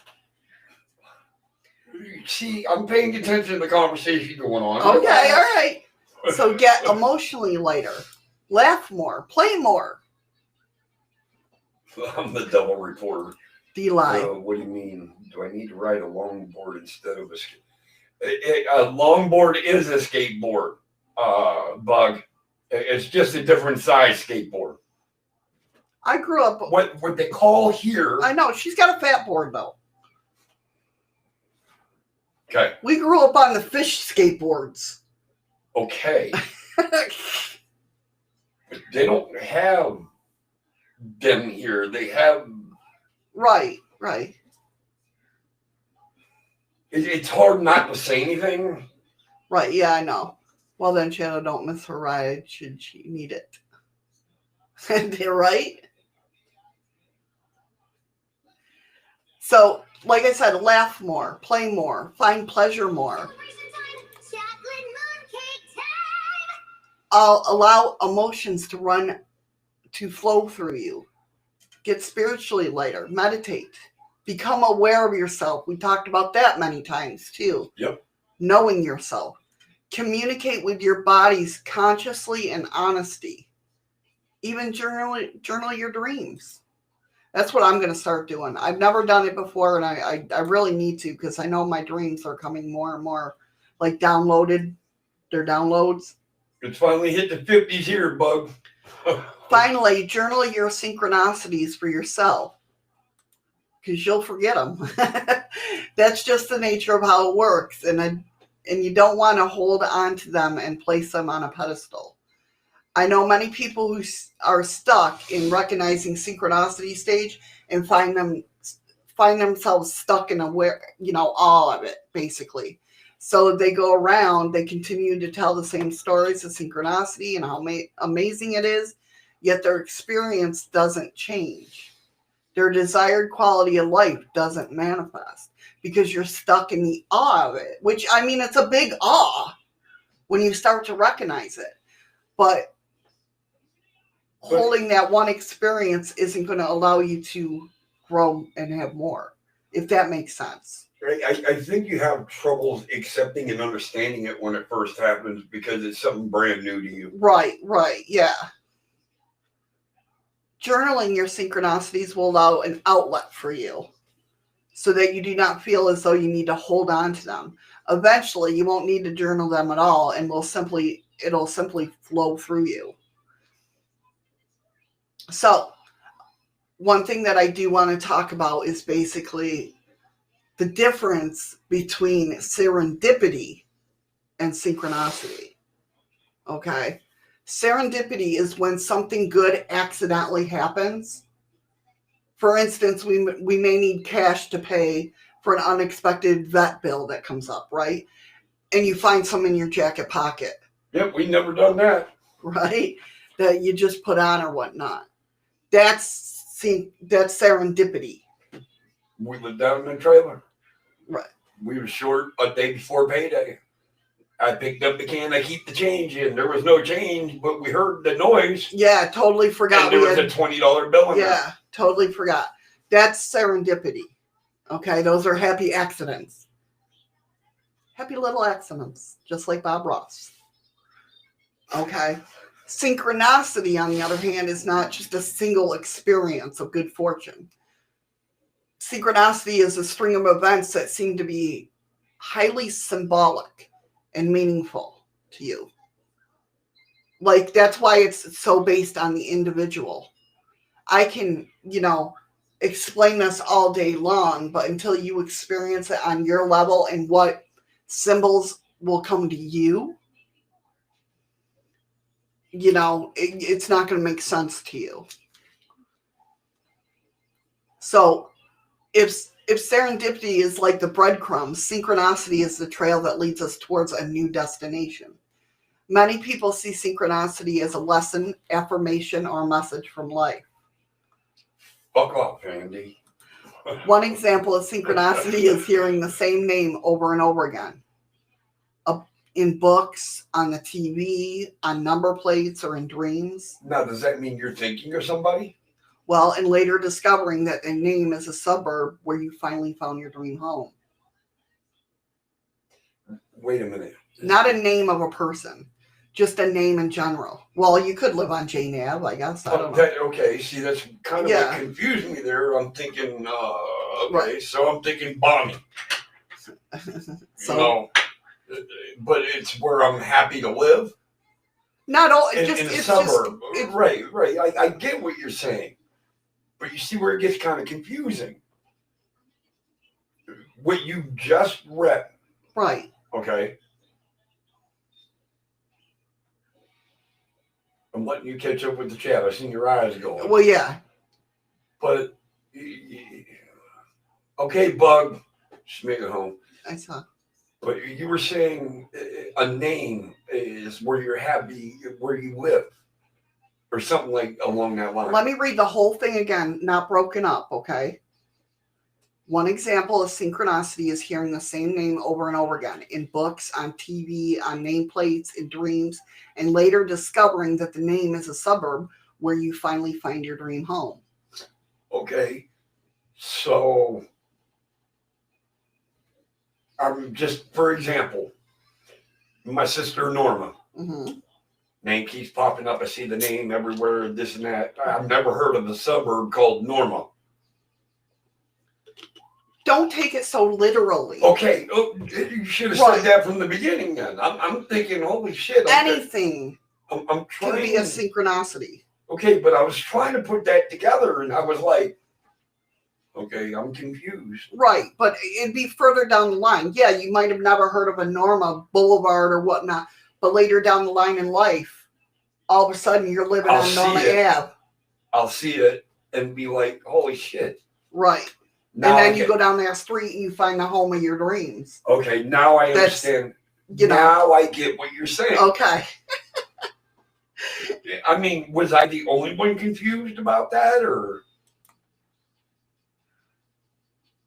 See, I'm paying attention to the conversation going on. Okay, all right. So get emotionally lighter. Laugh more. Play more. I'm the double reporter. D-Live. What do you mean? Do I need to ride a longboard instead of a longboard is a skateboard, Bug. It's just a different size skateboard. I grew up. What they call here. I know. She's got a fat board, though. Okay. We grew up on the fish skateboards. Okay. They don't have them here. They have. Right. It's hard not to say anything. Right, yeah, I know. Well, then, Shadow, don't miss her ride should she need it. They're right. So, like I said, laugh more, play more, find pleasure more. I'll allow emotions to flow through you. Get spiritually lighter. Meditate. Become aware of yourself. We talked about that many times too. Yep. Knowing yourself. Communicate with your bodies consciously and honesty. Even journal your dreams. That's what I'm going to start doing. I've never done it before, and I really need to because I know my dreams are coming more and more like downloaded. They're downloads. It's finally hit the 50s here, Bug. Finally, journal your synchronicities for yourself because you'll forget them. That's just the nature of how it works, and you don't want to hold on to them and place them on a pedestal. I know many people who are stuck in recognizing synchronicity stage and find themselves stuck in awe of it, basically. So they go around, they continue to tell the same stories of synchronicity and how amazing it is, yet their experience doesn't change. Their desired quality of life doesn't manifest because you're stuck in the awe of it, which, I mean, it's a big awe when you start to recognize it. But holding that one experience isn't going to allow you to grow and have more, if that makes sense. I think you have trouble accepting and understanding it when it first happens because it's something brand new to you. Right, yeah. Journaling your synchronicities will allow an outlet for you so that you do not feel as though you need to hold on to them. Eventually, you won't need to journal them at all, and it'll simply flow through you. So, one thing that I do want to talk about is basically the difference between serendipity and synchronicity. Okay? Serendipity is when something good accidentally happens. For instance, we may need cash to pay for an unexpected vet bill that comes up, right? And you find some in your jacket pocket. Yep, we never done that. Right? That you just put on or whatnot. That's serendipity. We lived down in a trailer. Right. We were short a day before payday. I picked up the can. I keep the change in. There was no change, but we heard the noise. Yeah, totally forgot. And there was a $20 bill in there. Yeah, totally forgot. That's serendipity. Okay, those are happy accidents. Happy little accidents, just like Bob Ross. Okay. Synchronicity, on the other hand, is not just a single experience of good fortune. Synchronicity is a string of events that seem to be highly symbolic and meaningful to you. Like, that's why it's so based on the individual. I can, explain this all day long, but until you experience it on your level and what symbols will come to you, it's not going to make sense to you. So if serendipity is like the breadcrumbs, synchronicity is the trail that leads us towards a new destination. Many people see synchronicity as a lesson, affirmation, or a message from life. Fuck off, Andy. One example of synchronicity is hearing the same name over and over again. In books, on the TV, on number plates, or in dreams. Now, does that mean you're thinking of somebody? Well, and later discovering that a name is a suburb where you finally found your dream home. Wait a minute. Not a name of a person, just a name in general. Well, you could live on Jane Ave, I guess. I don't know. Okay, see, that's kind of what confused me there. I'm thinking, so I'm thinking Bonnie. So, but it's where I'm happy to live. Not all. In a suburb. Right. I get what you're saying. But you see where it gets kind of confusing. What you just read. Right. Okay. I'm letting you catch up with the chat. I've seen your eyes going. Well, yeah. But, okay, Bug. Just make it home. I saw. But you were saying a name is where you're happy, where you live. Or something like along that line. Let me read the whole thing again, not broken up, okay? One example of synchronicity is hearing the same name over and over again in books, on TV, on nameplates, in dreams, and later discovering that the name is a suburb where you finally find your dream home. Okay. So, for example, my sister Norma. Mm-hmm. Name keeps popping up. I see the name everywhere, this and that. I've never heard of a suburb called Norma. Don't take it so literally. Okay. Oh, you should have said that from the beginning then. I'm thinking, holy shit. Anything I'm trying, can be a synchronicity. Okay, but I was trying to put that together and I was like, okay, I'm confused. Right, but it'd be further down the line. Yeah, you might have never heard of a Norma Boulevard or whatnot. But later down the line in life, all of a sudden you're living on Norma Ave. I'll see it and be like, holy shit. Right. Now and then you go down that street and you find the home of your dreams. Okay, now I understand. Now I get what you're saying. Okay. I mean, was I the only one confused about that, or?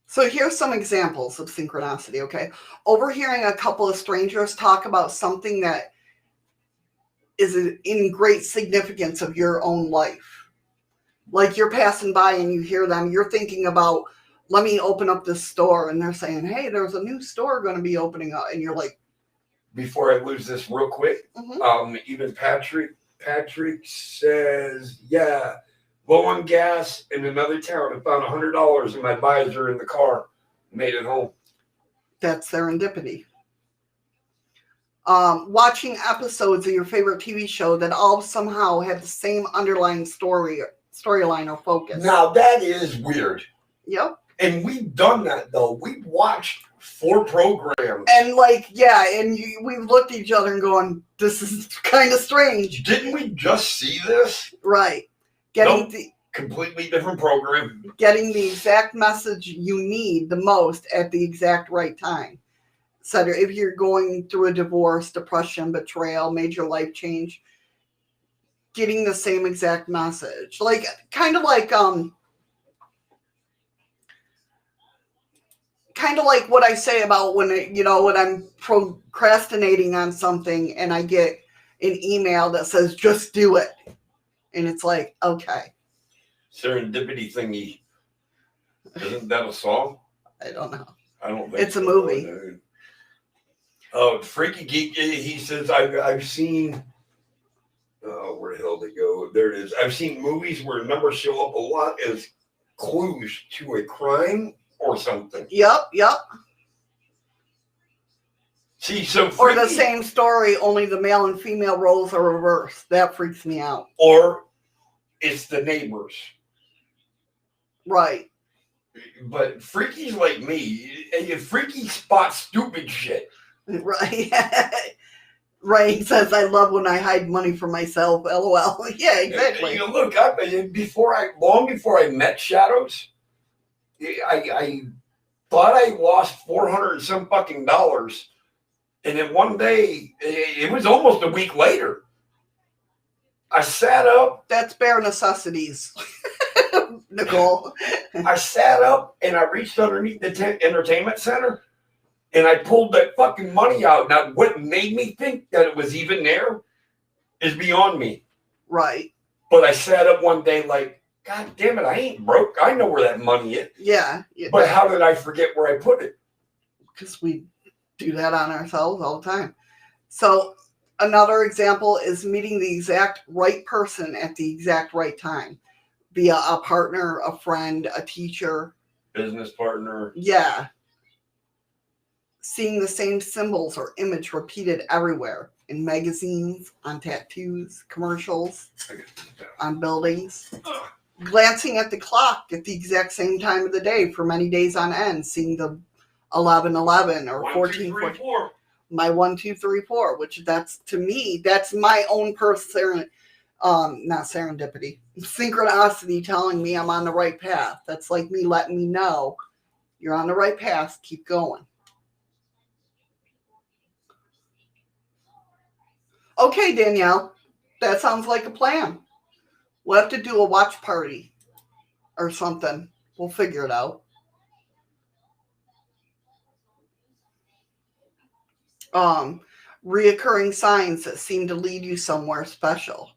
So here's some examples of synchronicity, okay? Overhearing a couple of strangers talk about something that is in great significance of your own life. Like you're passing by and you hear them, you're thinking about, let me open up this store, and they're saying, hey, there's a new store going to be opening up, and you're like. Before I lose this real quick, even Patrick says, yeah, low on gas in another town. I found $100 in my visor in the car. Made it home. That's serendipity. Watching episodes of your favorite TV show that all somehow have the same underlying storyline or focus. Now that is weird. Yep. And we've done that though. We've watched 4 programs. And we've looked at each other and going, this is kind of strange. Didn't we just see this? Right. Completely different program. Getting the exact message you need the most at the exact right time. So if you're going through a divorce, depression, betrayal, major life change, getting the same exact message. Kind of like what I say about when I'm procrastinating on something and I get an email that says, just do it. And it's like, okay. Serendipity thingy. Isn't that a song? I don't know. I don't think it's a movie. Freaky Geek, he says, I've seen, where the hell did it go? There it is. I've seen movies where numbers show up a lot as clues to a crime or something. Yep. See, so Or the freaky- same story, only the male and female roles are reversed. That freaks me out. Or it's the neighbors. Right. But freakies like me, freaky spot stupid shit. Right. Right. He says, I love when I hide money for myself. LOL. Yeah, exactly. You look, long before I met Shadows, I thought I lost $400 and some fucking dollars. And then one day, it was almost a week later, I sat up. That's bare necessities, Nicole. I sat up and I reached underneath the entertainment center and I pulled that fucking money out. Now, what made me think that it was even there is beyond me. Right. But I sat up one day like, God damn it, I ain't broke. I know where that money is. Yeah. But how did I forget where I put it? Because we do that on ourselves all the time. So another example is meeting the exact right person at the exact right time, be a partner, a friend, a teacher. Business partner. Yeah. Seeing the same symbols or image repeated everywhere in magazines, on tattoos, commercials, on buildings. Glancing at the clock at the exact same time of the day for many days on end, seeing the 11:11 or 14:14. My 1, 2, 3, 4, which that's to me, that's my own personal, not serendipity, synchronicity telling me I'm on the right path. That's like me letting me know you're on the right path. Keep going. Okay, Danielle, that sounds like a plan. We'll have to do a watch party or something. We'll figure it out. Reoccurring signs that seem to lead you somewhere special,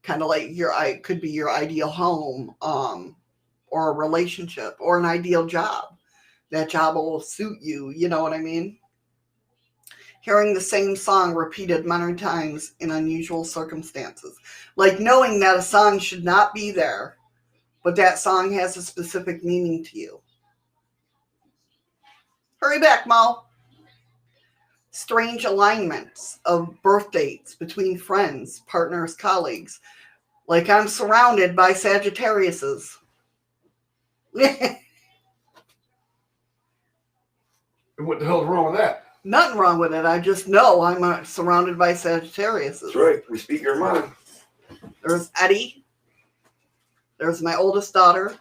kind of like could be your ideal home, or a relationship, or an ideal job. That job will suit you. You know what I mean? Hearing the same song repeated many times in unusual circumstances, like knowing that a song should not be there, but that song has a specific meaning to you. Hurry back, Mo. Strange alignments of birth dates between friends, partners, colleagues. Like I'm surrounded by Sagittariuses. What the hell's wrong with that? Nothing wrong with it. I just know I'm surrounded by Sagittariuses. That's right. We speak your mind. There's Eddie. There's my oldest daughter.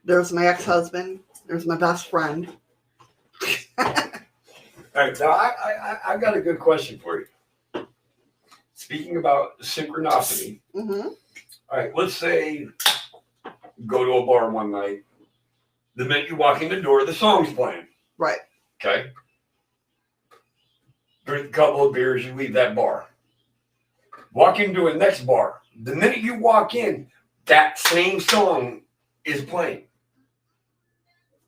There's my ex-husband. There's my best friend. All right, now I got a good question for you. Speaking about synchronicity, Mm-hmm. all right, let's say go to a bar one night. The minute you walk in the door, the song's playing. Right. Okay. Drink a couple of beers, you leave that bar. Walk into a next bar. The minute you walk in, that same song is playing.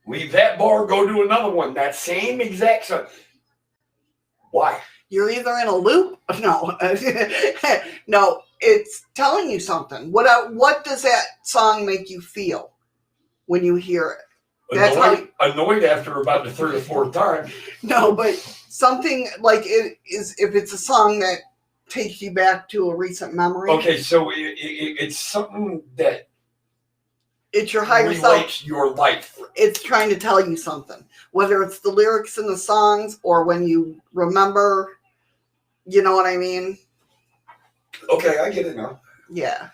Leave that bar, go to another one. That same exact song. Why? You're either in a loop. No. No, it's telling you something. What does that song make you feel when you hear it? That's Annoyed after about the third or fourth time. No, but something like it is, if it's a song that takes you back to a recent memory. Okay, so it's something that it's your higher relates self. your life. It's trying to tell you something. Whether it's the lyrics in the songs or when you remember, you know what I mean? Okay, I get it now. Yeah.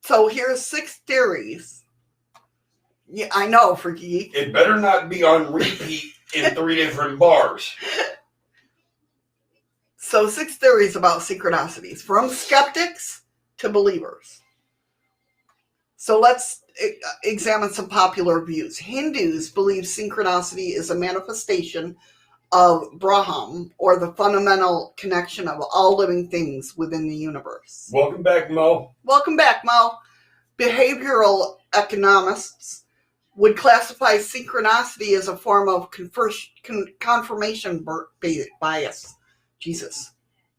So here's 6 theories. Yeah, I know, for geek. It better not be on repeat in 3 different bars. So 6 theories about synchronicities, from skeptics to believers. So let's examine some popular views. Hindus believe synchronicity is a manifestation of Brahman, or the fundamental connection of all living things within the universe. Welcome back, Mo. Welcome back, Mo. Behavioral economists would classify synchronicity as a form of confirmation bias. Jesus,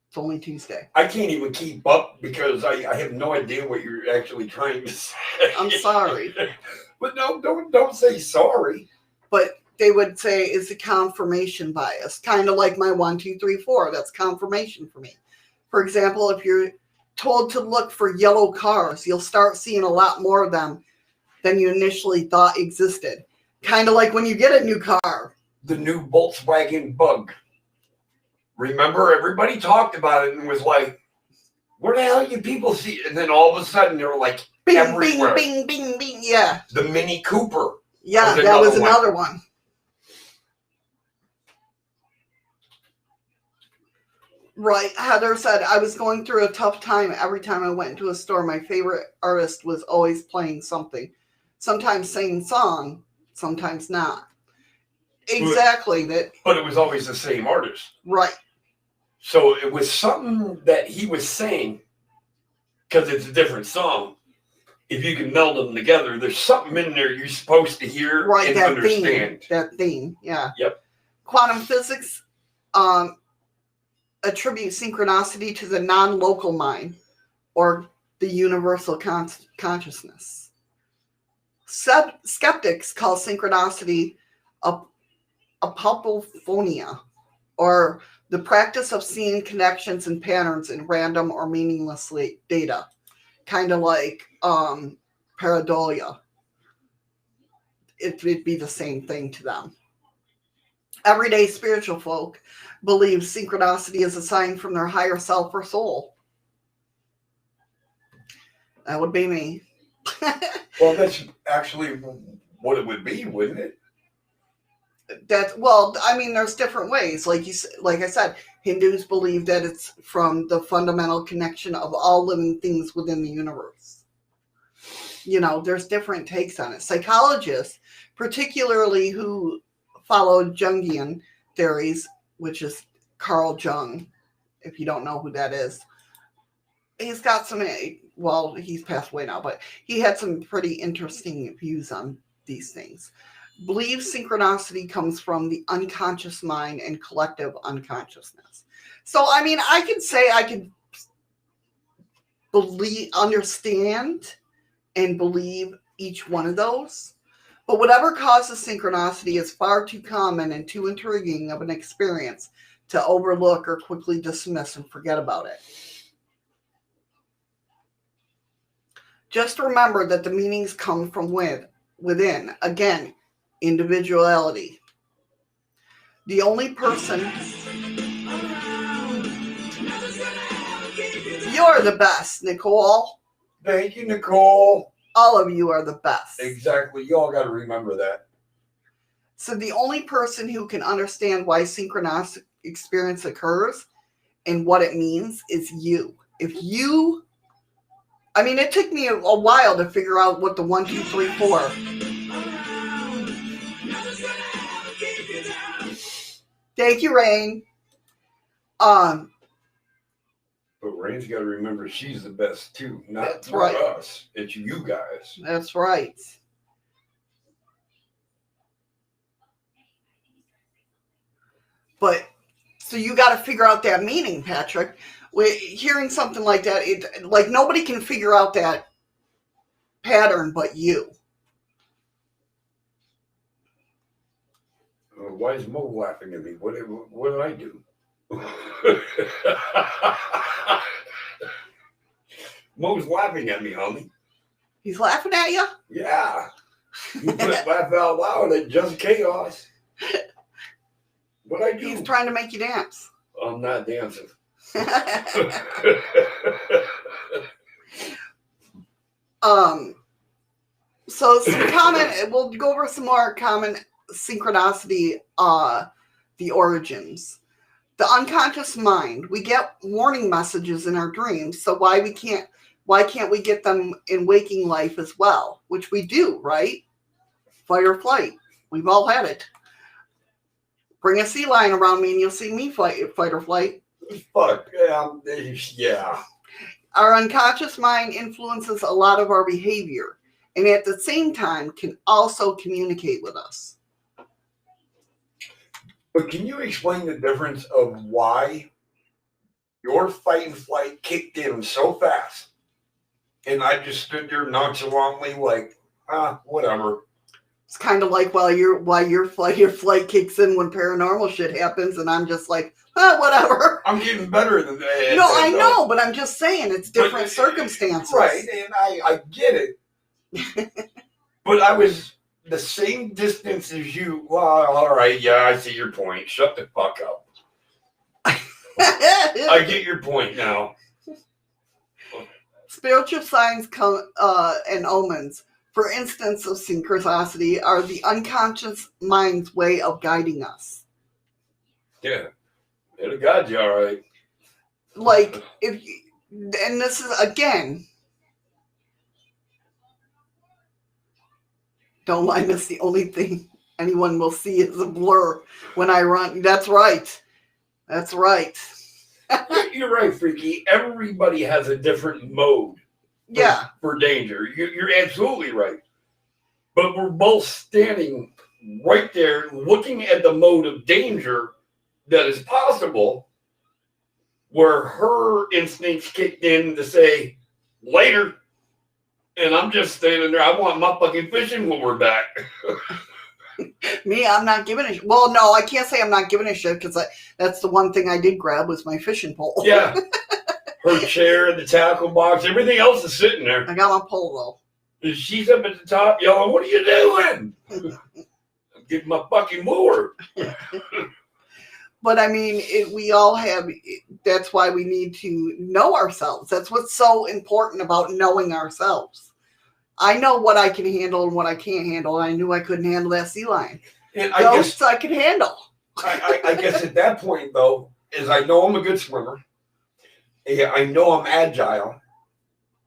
it's only Tuesday. I can't even keep up because I have no idea what you're actually trying to say. I'm sorry. But no, don't say sorry. But they would say is a confirmation bias, kind of like my 1, 2, 3, 4. That's confirmation for me. For example, if you're told to look for yellow cars, you'll start seeing a lot more of them than you initially thought existed. Kind of like when you get a new car. The new Volkswagen Bug. Remember, everybody talked about it and was like, where the hell you people see it? And then all of a sudden, they were like, Bing, everywhere. bing, bing, bing, bing. Yeah. The Mini Cooper. Yeah, that was another one. Right. Heather said, I was going through a tough time. Every time I went into a store, my favorite artist was always playing something. Sometimes singing song, sometimes not. Exactly. But it was always the same artist. Right. So it was something that he was saying, because it's a different song. If you can meld them together, there's something in there you're supposed to hear and that understand. That theme, yeah. Yep. Quantum physics attribute synchronicity to the non-local mind or the universal consciousness. Skeptics call synchronicity a apopophonia, or the practice of seeing connections and patterns in random or meaningless data, kind of like pareidolia. It would be the same thing to them. Everyday spiritual folk believe synchronicity is a sign from their higher self or soul. That would be me. Well, that's actually what it would be, wouldn't it? There's different ways. Like I said, Hindus believe that it's from the fundamental connection of all living things within the universe. There's different takes on it. Psychologists, particularly who follow Jungian theories, which is Carl Jung, if you don't know who that is, he's got he's passed away now, but he had some pretty interesting views on these things. Believe synchronicity comes from the unconscious mind and collective unconsciousness. So, I could say I could understand and believe each one of those, but whatever causes synchronicity is far too common and too intriguing of an experience to overlook or quickly dismiss and forget about it. Just remember that the meanings come from within. Again, individuality. The only person... You're the best, Nicole. Thank you, Nicole. All of you are the best. Exactly. You all got to remember that. So the only person who can understand why synchronicity experience occurs and what it means is you. It took me a while to figure out what the 1, 2, 3, 4. Thank you, Rain. But Rain's got to remember she's the best too. Not us. It's you guys. That's right. But so you got to figure out that meaning, Patrick. Hearing something like that, nobody can figure out that pattern but you. Why is Mo laughing at me? What did I do? Mo's laughing at me, homie. He's laughing at you? Yeah. You put laugh out loud at Just Chaos. What'd I do? He's trying to make you dance. I'm not dancing. So we'll go over some more common synchronicity, the origins. The unconscious mind. We get warning messages in our dreams, so why can't we get them in waking life as well? Which we do, right? Fight or flight. We've all had it. Bring a sea lion around me and you'll see me fight or flight. Fuck, yeah. Our unconscious mind influences a lot of our behavior and at the same time can also communicate with us. But can you explain the difference of why your fight and flight kicked in so fast and I just stood there nonchalantly like, whatever. It's kind of like while your flight kicks in when paranormal shit happens, and I'm just like, whatever. I'm getting better than that. No, I know, but I'm just saying it's different But, circumstances. Right, and I get it. But I was the same distance as you. Well, all right, yeah, I see your point. Shut the fuck up. I get your point now. Spiritual signs and omens, for instance of synchronicity, are the unconscious mind's way of guiding us. Yeah, it'll guide you, all right. Like, and this is, again, don't mind us, the only thing anyone will see is a blur when I run. That's right. That's right. You're right, Freaky. Everybody has a different mode Yeah. for danger. You're absolutely right. But we're both standing right there looking at the mode of danger that is possible, where her instincts kicked in to say, later. And I'm just standing there. I want my fucking fishing lure back. Me, I'm not giving a well, no, I can't say I'm not giving a shit because that's the one thing I did grab was my fishing pole. Yeah. Her chair, the tackle box, everything else is sitting there. I got my pole And she's up at the top yelling, "What are you doing?" I'm getting my fucking lure. But I mean, we all have, that's why we need to know ourselves. That's what's so important about knowing ourselves. I know what I can handle and what I can't handle. I knew I couldn't handle that sea lion. And Ghosts I could handle. I guess at that point, though, is I know I'm a good swimmer. Yeah, I know I'm agile.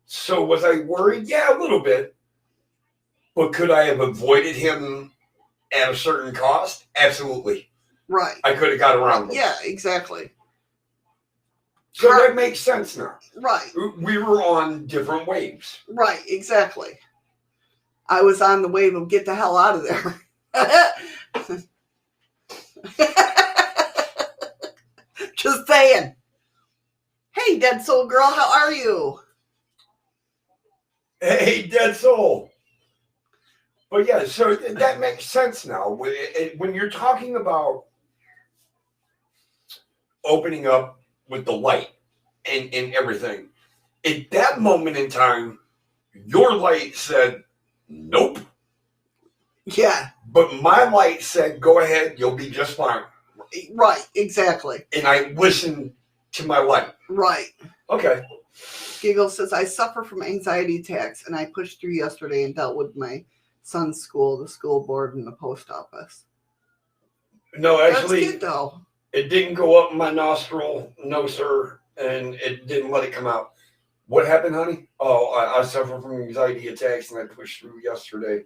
So was I worried? Yeah, a little bit. But could I have avoided him at a certain cost? Absolutely. Right. I could have got around him. Yeah, exactly. So that makes sense now. Right. We were on different waves. Right, exactly. I was on the wave of get the hell out of there. Just saying. Hey, Dead Soul Girl, how are you? Hey, Dead Soul. But yeah, so that makes sense now. When you're talking about opening up with the light and everything, at that moment in time, your light said, nope. Yeah. But my light said, go ahead, you'll be just fine. Right, exactly. And I listened to my light. Right. Okay. Giggle says, I suffer from anxiety attacks, and I pushed through yesterday and dealt with my son's school, the school board, and the post office. No, actually, that's good, though. It didn't go up my nostril, no, sir, and it didn't let it come out. What happened, honey? Oh, I suffer from anxiety attacks, and I pushed through yesterday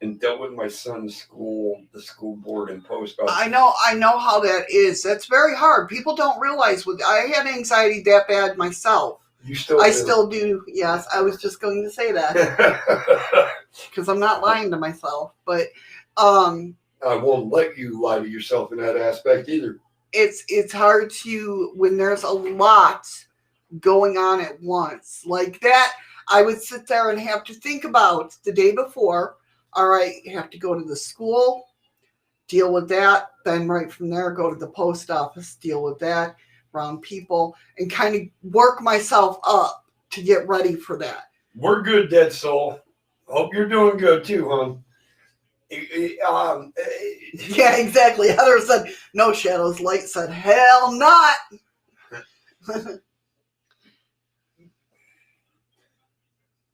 and dealt with my son's school, the school board, and post office. I know how that is. That's very hard. People don't realize I had anxiety that bad myself. You still I do. still do. Yes, I was just going to say that because I'm not lying to myself. But I won't let you lie to yourself in that aspect either. It's hard to when there's a lot going on at once like that. I would sit there and have to think about the day before. All right, you have to go to the school, deal with that. Then right from there, go to the post office, deal with that, around people, and kind of work myself up to get ready for that. We're good, Dead Soul. Hope you're doing good too, hon. Yeah, exactly. Heather said, no shadows. Light said, hell not.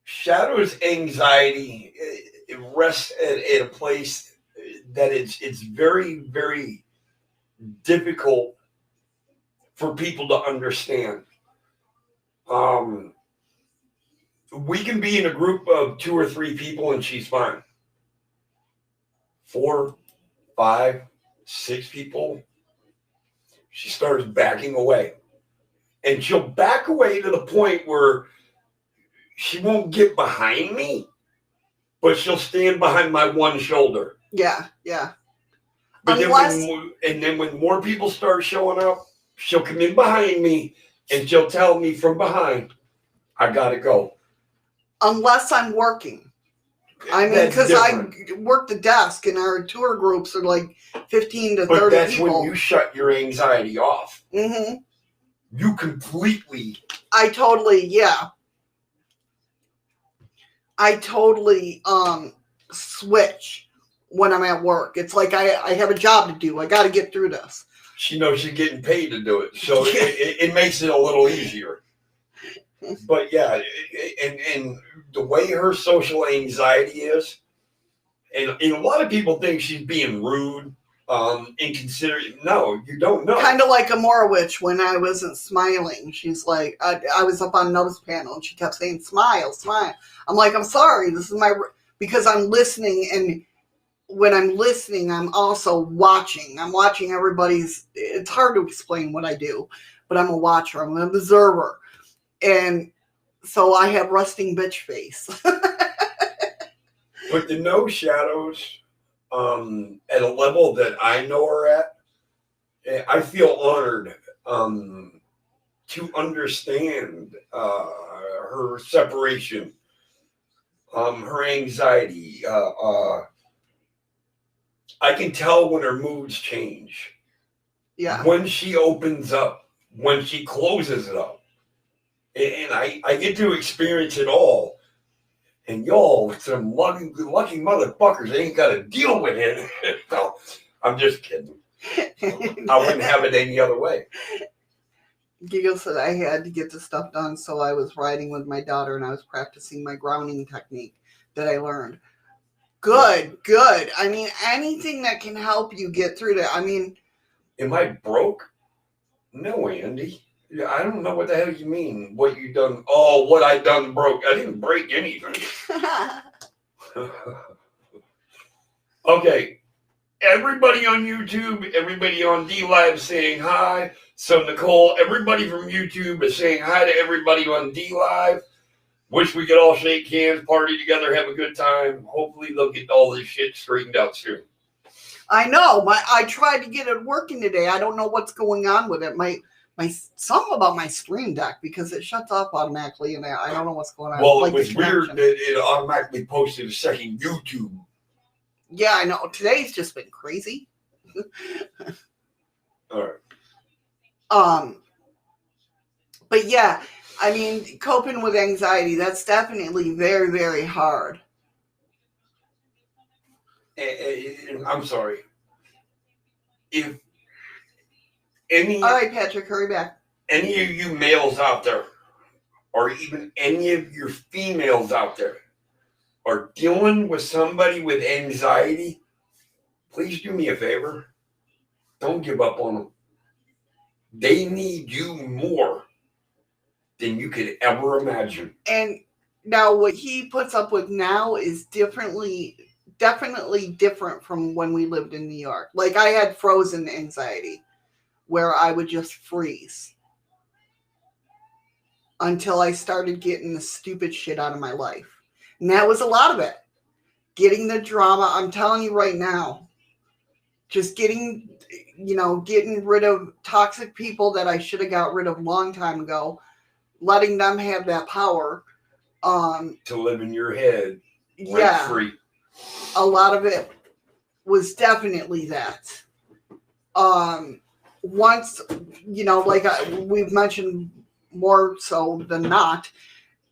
Shadow's anxiety it rests at a place that it's very, very difficult for people to understand. We can be in a group of 2 or 3 people and she's fine. 4, 5, 6 people, she starts backing away. And she'll back away to the point where she won't get behind me, but she'll stand behind my one shoulder. Yeah, yeah. But then when more people start showing up, she'll come in behind me and she'll tell me from behind, I gotta go. Unless I'm working. I mean, That's because I different. work the desk and our tour groups are like 15 to But 30 that's people. when you shut your anxiety off. Mm-hmm. You completely. I totally switch when I'm at work. It's like I have a job to do. I got to get through this. She knows she's getting paid to do it, so Yeah. it makes it a little easier. But yeah, and the way her social anxiety is, and a lot of people think she's being rude, inconsiderate. No, you don't know. Kind of like a Morowitch when I wasn't smiling. She's like, I was up on notice panel and she kept saying, smile, smile. I'm like, I'm sorry. This is because I'm listening, and when I'm listening, I'm also watching. I'm watching everybody's. It's hard to explain what I do, but I'm a watcher. I'm an observer, and so I have resting bitch face. But the no shadows, at a level that I know her at, I feel honored to understand her separation, her anxiety. I can tell when her moods change. Yeah. When she opens up, when she closes it up. And I get to experience it all. And y'all, some lucky motherfuckers, ain't got to deal with it. No, I'm just kidding. I wouldn't have it any other way. Giggle said I had to get the stuff done, so I was riding with my daughter and I was practicing my grounding technique that I learned. Good. I mean, anything that can help you get through that. I mean, am I broke? No, Andy. I don't know what the hell you mean. What you done? Oh, what I done broke. I didn't break anything. Okay. Everybody on YouTube, everybody on DLive saying hi. So Nicole, everybody from YouTube is saying hi to everybody on DLive. Wish we could all shake hands, party together, have a good time. Hopefully they'll get all this shit straightened out soon. I know. I tried to get it working today. I don't know what's going on with it. My something about my Stream Deck, because it shuts off automatically, and I don't know what's going on. Well, like it was weird that it automatically posted a second YouTube. Yeah, I know. Today's just been crazy. All right. But yeah, I mean, coping with anxiety, that's definitely very, very hard. I'm sorry. If any, all right, Patrick, hurry back. Any of you males out there, or even any of your females out there, are dealing with somebody with anxiety, please do me a favor. Don't give up on them. They need you more than you could ever imagine. And now what he puts up with now is definitely different from when we lived in New York. Like, I had frozen anxiety where I would just freeze until I started getting the stupid shit out of my life. And that was a lot of it. Getting the drama. I'm telling you right now, just getting rid of toxic people that I should have got rid of a long time ago, letting them have that power. To live in your head free. A lot of it was definitely that. Once, like we've mentioned more so than not,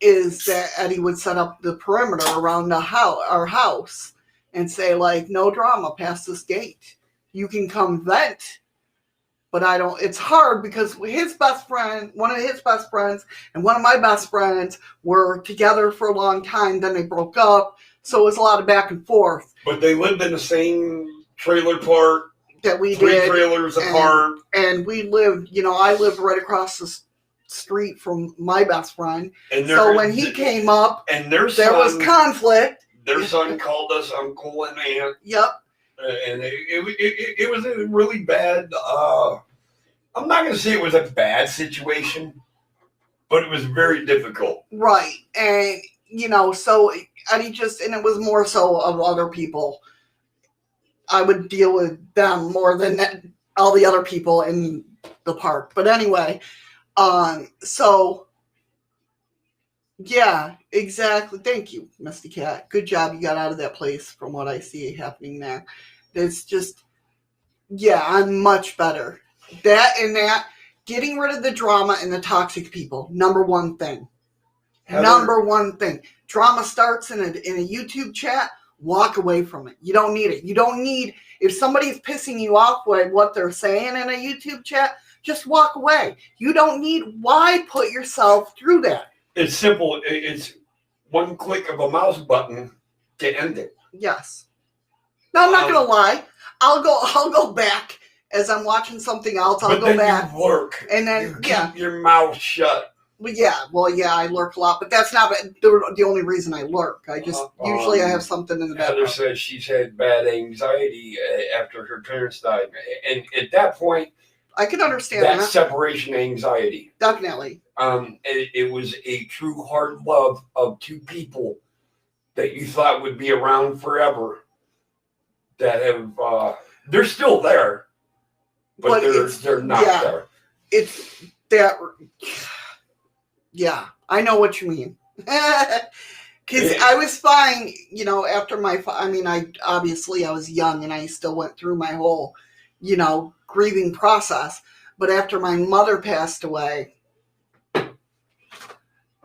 is that Eddie would set up the perimeter around our house and say, like, no drama past this gate. You can come vent, but I don't. It's hard because his best friend, one of his best friends, and one of my best friends were together for a long time. Then they broke up, so it was a lot of back and forth. But they lived in the same trailer park. That we three did. Trailers apart. And we lived, I lived right across the street from my best friend. And so when he came up, and there was conflict. Their son called us uncle and aunt. Yep. And it was a really bad, I'm not going to say it was a bad situation, but it was very difficult. Right. And, so Eddie and it was more so of other people. I would deal with them more than all the other people in the park. But anyway, so Yeah, exactly. Thank you, Misty Cat. Good job. You got out of that place from what I see happening there. It's just, yeah, I'm much better. That, getting rid of the drama and the toxic people, number one thing. Heather, Number one thing. Drama starts in a YouTube chat, walk away from it. You don't need it. You don't need, if somebody's pissing you off by what they're saying in a YouTube chat, just walk away. You don't need, why put yourself through that? it's simple. It's one click of a mouse button to end it. Yes. No, I'm not gonna lie. I'll go back as I'm watching something else. I'll But go then back. you lurk. And then, you yeah. keep your mouth shut. Well, yeah, I lurk a lot, but that's not the only reason I lurk. I just, usually I have something in the Heather background. says she's had bad anxiety after her parents died. And at that point, I can understand that's that. separation anxiety. Definitely. It was a true hard love of two people that you thought would be around forever that have, they're still there, but they're not there. It's that, yeah, I know what you mean. Because I was fine, after I was young and I still went through my whole, grieving process. But after my mother passed away,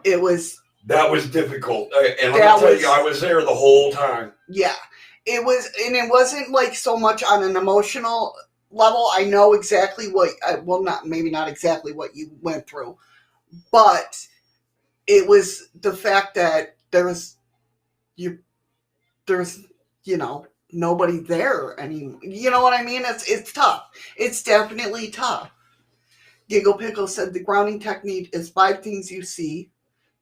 it was... That was difficult. And I'm going to tell you, I was there the whole time. Yeah. It was, and it wasn't like so much on an emotional level. I know exactly maybe not exactly what you went through, but it was the fact that there's nobody there anymore. You know what I mean? It's tough. It's definitely tough. Giggle Pickle said the grounding technique is 5 things you see,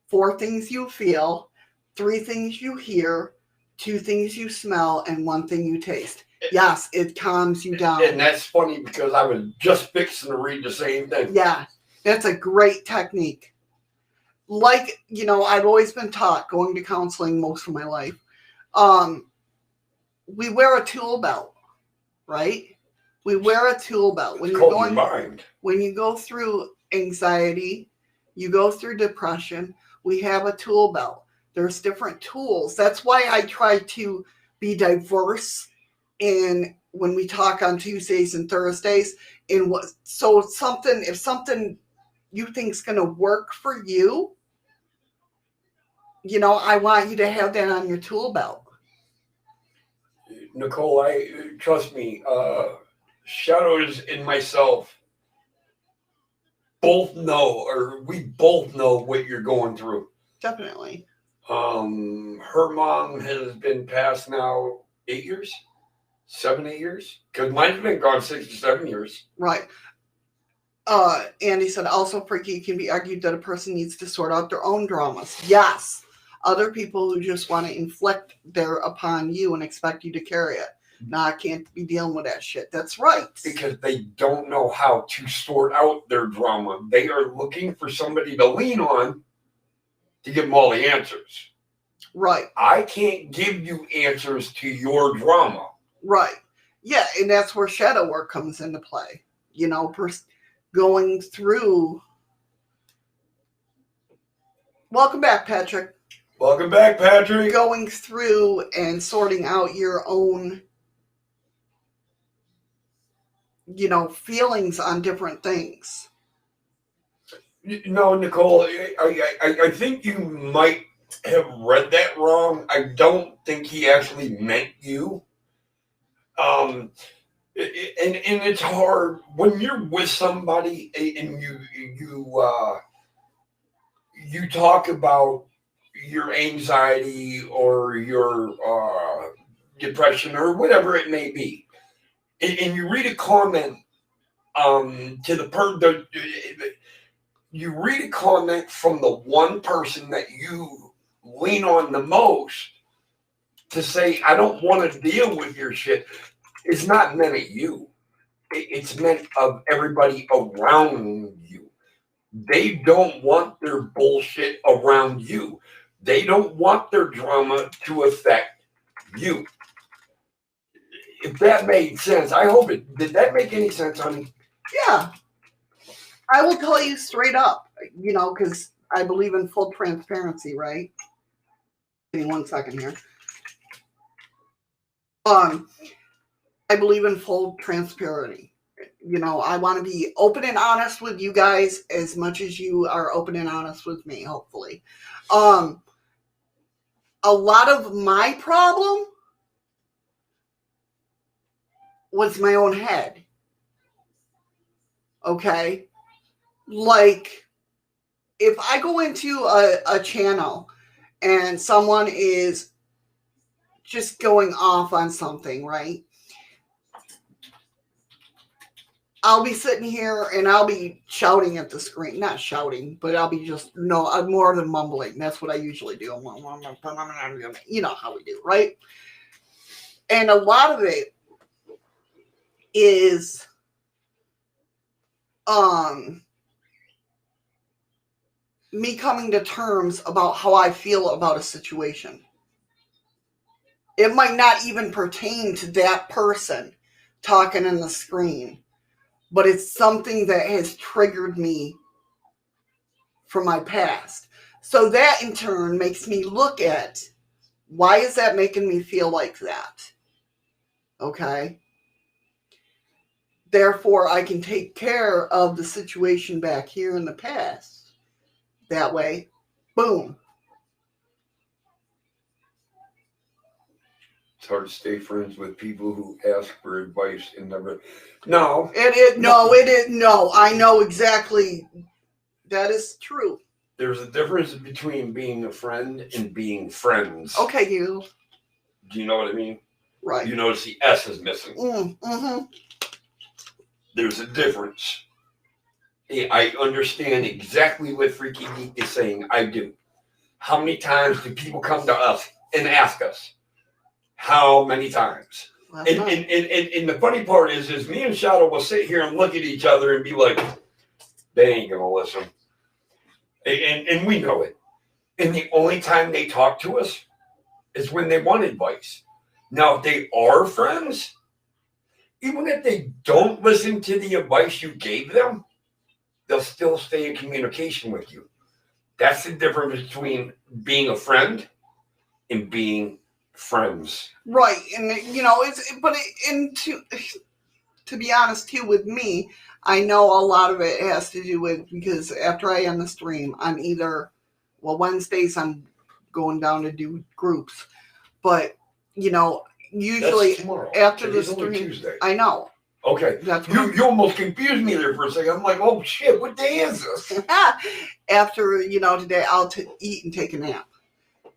4 things you feel, 3 things you hear, 2 things you smell, and 1 thing you taste. Yes, it calms you down. And that's funny because I was just fixing to read the same thing. Yeah, that's a great technique. Like, I've always been taught, going to counseling most of my life, we wear a tool belt, right? We wear a tool belt. When you go through anxiety, you go through depression, we have a tool belt. There's different tools. That's why I try to be diverse when we talk on Tuesdays and Thursdays. If something you think is going to work for you, I want you to have that on your tool belt. Nicole, trust me, Shadows and myself we both know what you're going through. Definitely. Her mom has been passed now 8 years, 8 years, because mine's been gone 6 to 7 years. Right. Andy said, also, Freaky, it can be argued that a person needs to sort out their own dramas. Yes. Other people who just want to inflict upon you and expect you to carry it. No, I can't be dealing with that shit. That's right. Because they don't know how to sort out their drama. They are looking for somebody to lean on to give them all the answers. Right. I can't give you answers to your drama. Right. Yeah, and that's where shadow work comes into play. Going through... Welcome back, Patrick. Welcome back, Patrick. Going through and sorting out your own, feelings on different things. No, Nicole, I think you might have read that wrong. I don't think he actually meant you. And it's hard when you're with somebody and you talk about your anxiety or your depression or whatever it may be, and you read a comment you read a comment from the one person that you lean on the most to say, I don't want to deal with your shit. It's not meant at you. It's meant of everybody around you. They don't want their bullshit around you. They don't want their drama to affect you. If that made sense, I hope it did. That make any sense, honey? Yeah. I will tell you straight up, because I believe in full transparency, right? Give me 1 second here. I believe in full transparency. You know, I want to be open and honest with you guys as much as you are open and honest with me, hopefully. A lot of my problem was my own head. Okay? Like, if I go into a channel and someone is just going off on something, right? I'll be sitting here and I'll be shouting at the screen. Not shouting, but I'll be just, no, I'm more than mumbling. That's what I usually do. You know how we do, right? And a lot of it is me coming to terms about how I feel about a situation. It might not even pertain to that person talking in the screen, but it's something that has triggered me from my past. So that in turn makes me look at, why is that making me feel like that? Okay. Therefore, I can take care of the situation back here in the past. That way, boom. It's hard to stay friends with people who ask for advice and never. No. No, I know exactly. That is true. There's a difference between being a friend and being friends. Okay, you. Do you know what I mean? Right. You notice the S is missing. Mm-hmm. There's a difference. I understand exactly what Freaky Geek is saying. I do. How many times do people come to us and ask us? How many times? And the funny part is me and Shadow will sit here and look at each other and be like, they ain't gonna listen. And we know it. And the only time they talk to us is when they want advice. Now, if they are friends, even if they don't listen to the advice you gave them, they'll still stay in communication with you. That's the difference between being a friend and being friends. Right. And, you know, to be honest, too, with me, I know a lot of it has to do with, because after I end the stream, I'm either, well, Wednesdays I'm going down to do groups. But, you know, usually after the stream, Tuesday. I know. Okay. You almost confused me there for a second. I'm like, oh shit, what day is this? After, you know, today I'll eat and take a nap.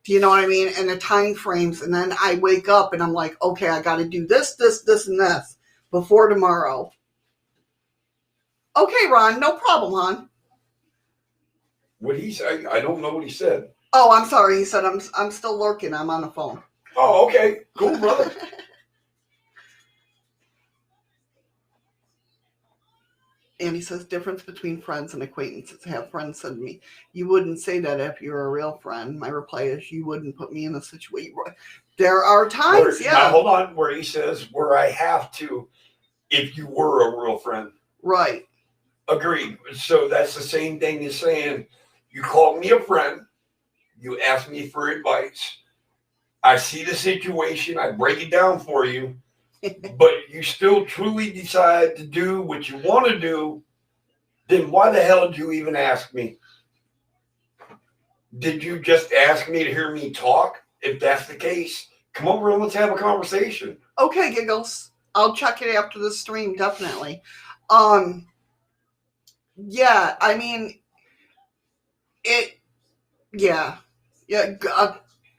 Do you know what I mean? And the time frames, and then I wake up and I'm like, okay, I got to do this, and this before tomorrow. Okay, Ron, no problem, hon. What he said? I don't know what he said. Oh, I'm sorry. He said I'm still lurking. I'm on the phone. Oh, okay. Cool, brother. And he says, difference between friends and acquaintances. Have friends said to me, you wouldn't say that if you're a real friend. My reply is, you wouldn't put me in a situation. There are times, yeah. Now, hold on, where he says, where I have to, if you were a real friend. Right. Agreed. So that's the same thing as saying, you called me a friend, you asked me for advice, I see the situation, I break it down for you, but you still truly decide to do what you want to do, then why the hell did you even ask me? Did you just ask me to hear me talk? If that's the case, come over and let's have a conversation. Okay, Giggles. I'll check it after the stream, definitely. Yeah, I mean, yeah, a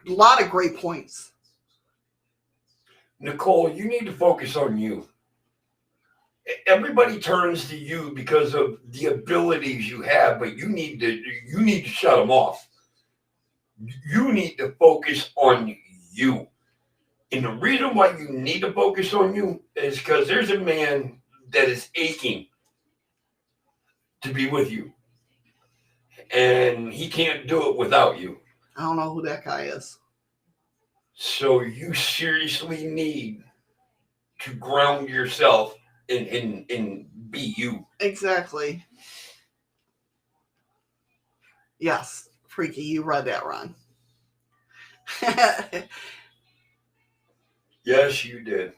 lot of great points. Nicole, you need to focus on you. Everybody turns to you because of the abilities you have, but you need to shut them off. You need to focus on you. And the reason why you need to focus on you is because there's a man that is aching to be with you. And he can't do it without you. I don't know who that guy is. So you seriously need to ground yourself and be you. Exactly. Yes, Freaky, you read that wrong. Yes, you did.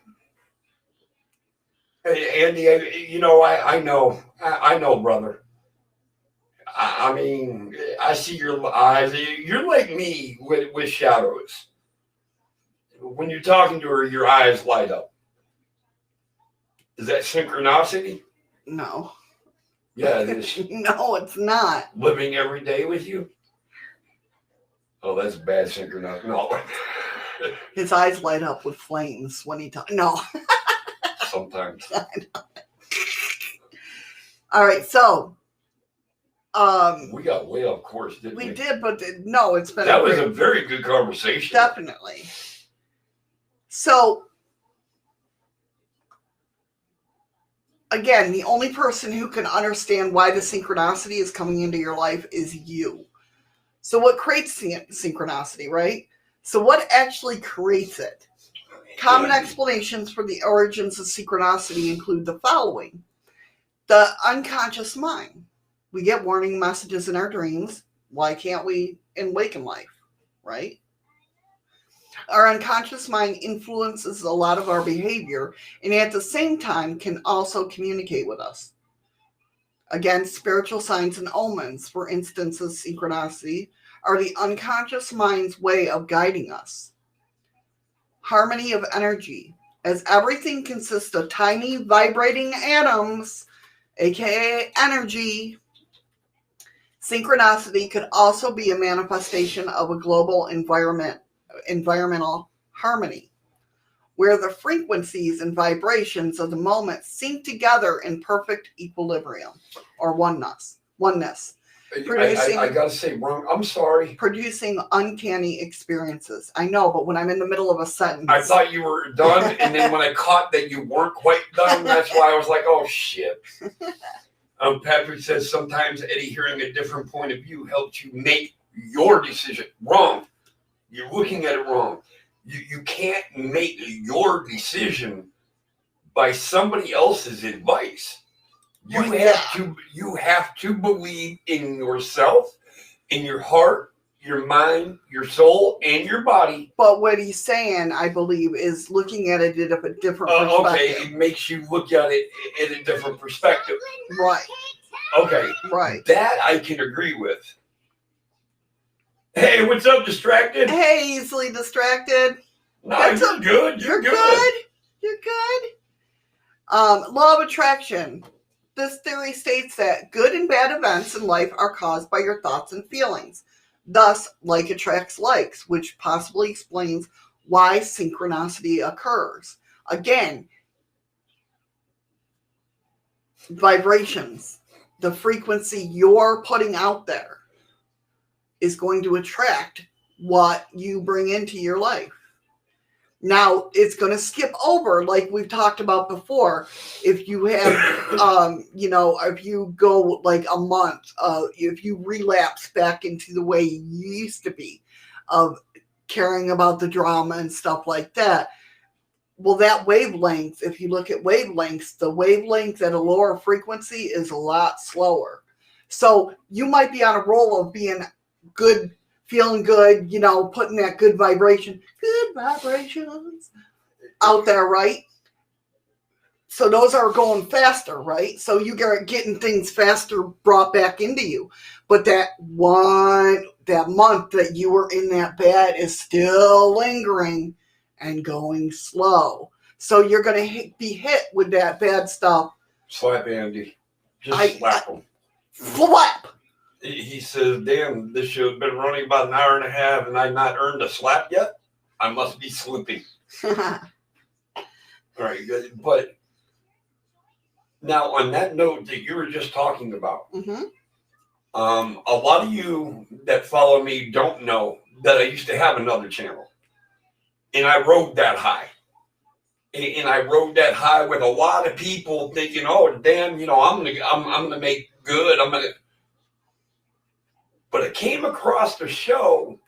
Hey, Andy, I know, brother. I mean, I see your eyes. You're like me with shadows. When you're talking to her, your eyes light up. Is that synchronicity? No. Yeah, it is. No, it's not. Living every day with you? Oh, that's bad synchronicity. No. His eyes light up with flames when he talks. No. Sometimes. All right, so We got way off course, didn't we? we did, but no, it's been That was a very good conversation. definitely. So again, the only person who can understand why the synchronicity is coming into your life is you. So what creates synchronicity, right? So what actually creates it? Common explanations for the origins of synchronicity include the following. The unconscious mind. We get warning messages in our dreams. Why can't we in waking life, right? Our unconscious mind influences a lot of our behavior and at the same time can also communicate with us. Again, spiritual signs and omens, for instance, of synchronicity, are the unconscious mind's way of guiding us. Harmony of energy. As everything consists of tiny vibrating atoms, aka energy, synchronicity could also be a manifestation of a global environmental harmony, where the frequencies and vibrations of the moment sync together in perfect equilibrium or oneness. I gotta say, wrong. I'm sorry. Producing uncanny experiences. I know, but when I'm in the middle of a sentence. I thought you were done, and then when I caught that you weren't quite done, that's why I was like, oh, shit. Patrick says sometimes, Eddie, hearing a different point of view helps you make your decision. Wrong. You're looking at it wrong. You can't make your decision by somebody else's advice. You have to believe in yourself, in your heart, your mind, your soul, and your body. But what he's saying, I believe, is looking at it at a different perspective. Okay, it makes you look at it in a different perspective. Right. Okay. Right. That I can agree with. Hey, what's up, distracted? Hey, easily distracted. No, you're good. You're good. You're good. Law of attraction. This theory states that good and bad events in life are caused by your thoughts and feelings. Thus, like attracts likes, which possibly explains why synchronicity occurs. Again, vibrations, the frequency you're putting out there is going to attract what you bring into your life. Now, it's going to skip over, like we've talked about before. If you have, if you go like a month, if you relapse back into the way you used to be of caring about the drama and stuff like that, well, that wavelength, if you look at wavelengths, the wavelength at a lower frequency is a lot slower. So you might be on a roll of being good, feeling good, putting that good vibrations out there, right? So those are going faster, right? So you are getting things faster brought back into you. But that month that you were in that bed is still lingering and going slow. So you're going to be hit with that bad stuff. Slap Andy. Just slap him. Slap! He says, damn, this show has been running about an hour and a half and I've not earned a slap yet? I must be sleeping. All right, good. But now on that note that you were just talking about, a lot of you that follow me don't know that I used to have another channel. And I rode that high. And I rode that high with a lot of people thinking, oh, damn, I'm gonna make good. But I came across the show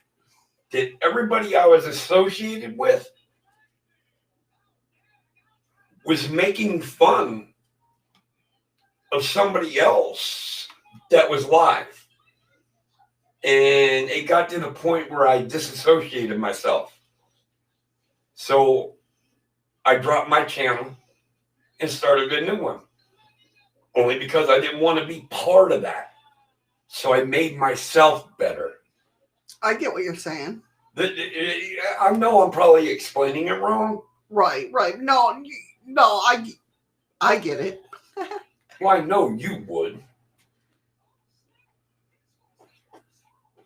that everybody I was associated with was making fun of somebody else that was live. And it got to the point where I disassociated myself. So I dropped my channel and started a new one. Only because I didn't want to be part of that. So I made myself better. I get what you're saying. I know I'm probably explaining it wrong. Right. No, I get it. Well, I know you would.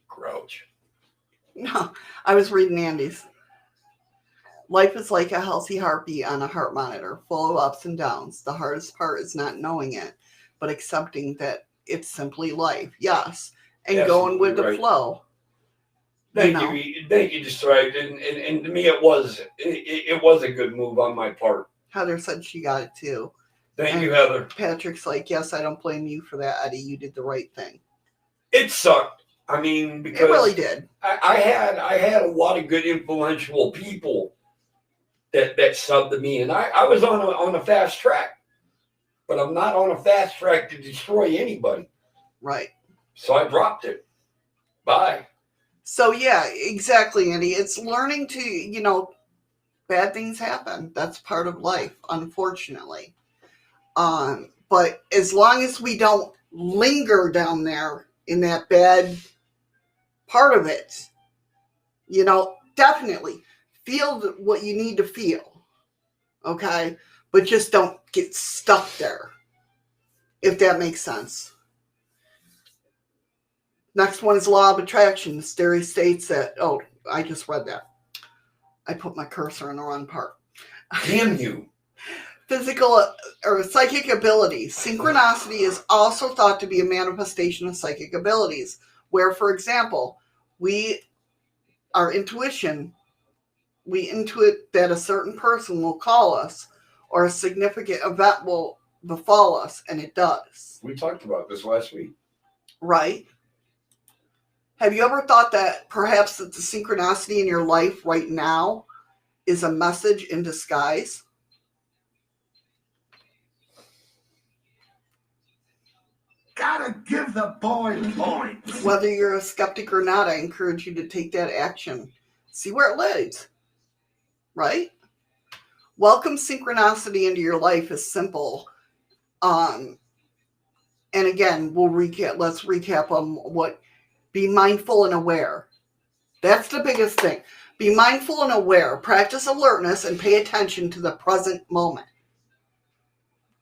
Grouch. No, I was reading Andy's. Life is like a healthy heartbeat on a heart monitor, full of ups and downs. The hardest part is not knowing it, but accepting that it's simply life. Yes. And going with the flow. Thank you, Described. And to me, it was a good move on my part. Heather said she got it too. Thank you, Heather. Patrick's like, yes, I don't blame you for that, Eddie. You did the right thing. It sucked. I mean, because it really did. I had a lot of good influential people that subbed to me, and I was on a fast track, but I'm not on a fast track to destroy anybody. Right. So I dropped it. Bye. So yeah, exactly, Andy. It's learning to, bad things happen. That's part of life, unfortunately. But as long as we don't linger down there in that bad part of it, definitely feel what you need to feel. Okay? But just don't get stuck there. If that makes sense. Next one is law of attraction. This theory states that, I just read that. I put my cursor in the wrong part. Damn you. Physical or psychic abilities. Synchronicity is also thought to be a manifestation of psychic abilities, where, for example, our intuition, we intuit that a certain person will call us or a significant event will befall us, and it does. We talked about this last week. Right. Have you ever thought that perhaps that the synchronicity in your life right now is a message in disguise? Gotta give the boy points. Whether you're a skeptic or not, I encourage you to take that action. See where it leads. Right? Welcome synchronicity into your life is simple. And again, let's recap on what. Be mindful and aware. That's the biggest thing. Be mindful and aware. Practice alertness and pay attention to the present moment.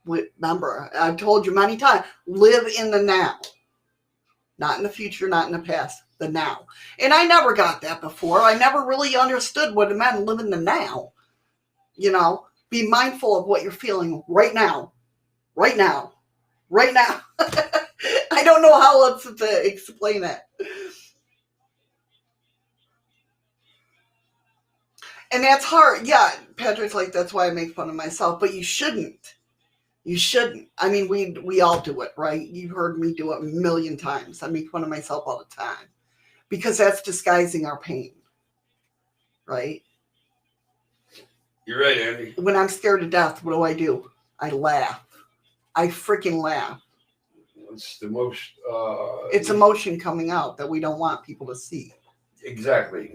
Remember, I've told you many times, live in the now. Not in the future, not in the past. The now. And I never got that before. I never really understood what it meant, live in the now. Be mindful of what you're feeling right now. Right now. Right now. I don't know how else to explain it. And that's hard. Yeah, Patrick's like, that's why I make fun of myself. But you shouldn't. You shouldn't. I mean, we all do it, right? You've heard me do it a million times. I make fun of myself all the time. Because that's disguising our pain. Right? You're right, Andy. When I'm scared to death, what do? I laugh. I freaking laugh. It's the most... it's emotion coming out that we don't want people to see. Exactly.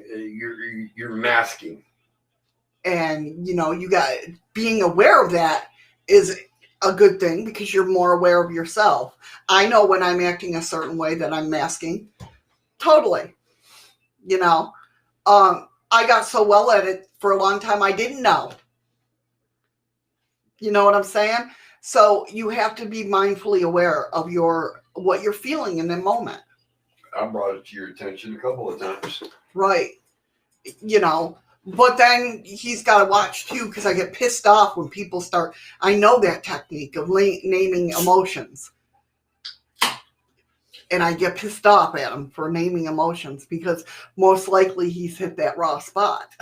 You're masking. And, you got... Being aware of that is a good thing because you're more aware of yourself. I know when I'm acting a certain way that I'm masking. Totally. I got so well at it for a long time I didn't know. You know what I'm saying? So you have to be mindfully aware of what you're feeling in the moment. I brought it to your attention a couple of times. Right. But then he's got to watch too, because I get pissed off when people start. I know that technique of naming emotions. And I get pissed off at him for naming emotions because most likely he's hit that raw spot.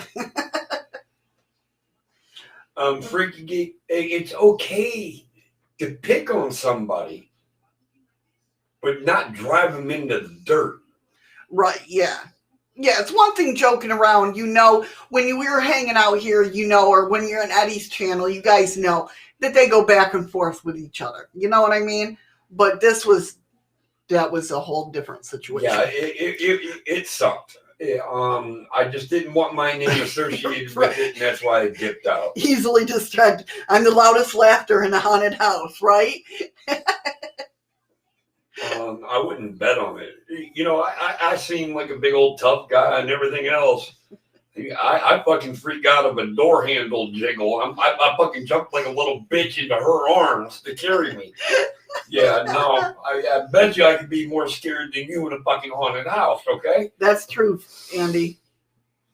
Freaky Geek, it's okay to pick on somebody, but not drive them into the dirt. Right, yeah. Yeah, it's one thing joking around, when we were hanging out here, or when you're on Eddie's channel, you guys know that they go back and forth with each other. You know what I mean? But this was that was a whole different situation. Yeah, it sucked. I just didn't want my name associated Right. with it, and that's why I dipped out. Easily distracted. I'm the loudest laughter in a haunted house, right? I wouldn't bet on it. You know, I seem like a big old tough guy and everything else. I fucking freak out of a door handle jiggle. I fucking jump like a little bitch into her arms to carry me. Yeah, no, I bet you I could be more scared than you in a fucking haunted house, okay? That's true, Andy.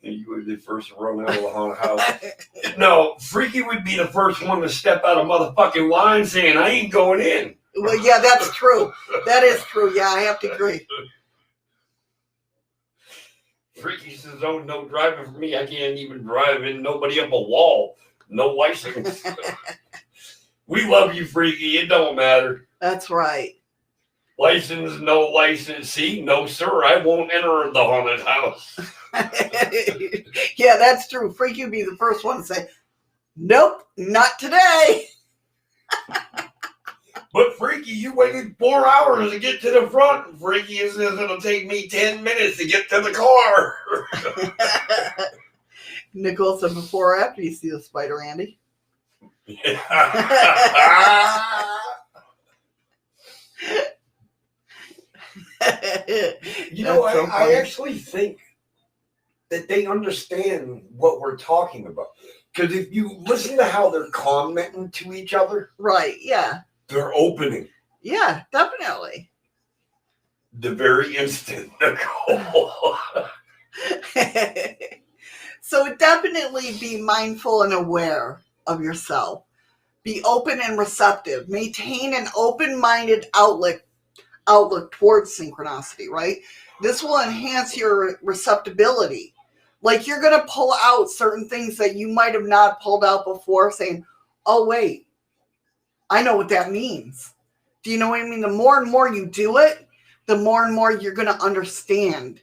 You would be the first to run out of the haunted house. No, Freaky would be the first one to step out of motherfucking line saying, I ain't going in. Well, yeah, that's true. That is true. Yeah, I have to agree. Freaky says, oh, no driving for me. I can't even drive in. Nobody up a wall. No license. We love you, Freaky. It don't matter. That's right. License, no license. See, no, sir. I won't enter the haunted house. Yeah, that's true. Freaky would be the first one to say, nope, not today. But Freaky, you waited 4 hours to get to the front. And Freaky says it'll take me 10 minutes to get to the car. Nicole said before or after you see the spider, Andy. You know, That's so I funny. actually think that they understand what we're talking about. Because if you listen to how they're commenting to each other, Right, yeah. they're opening Yeah, definitely. the very instant, Nicole. So definitely be mindful and aware of yourself. Be open and receptive. Maintain an open-minded outlook towards synchronicity, right? This will enhance your receptibility. Like you're going to pull out certain things that you might have not pulled out before, saying, oh, wait, I know what that means. Do you know what I mean? The more and more you do it, the more and more you're going to understand.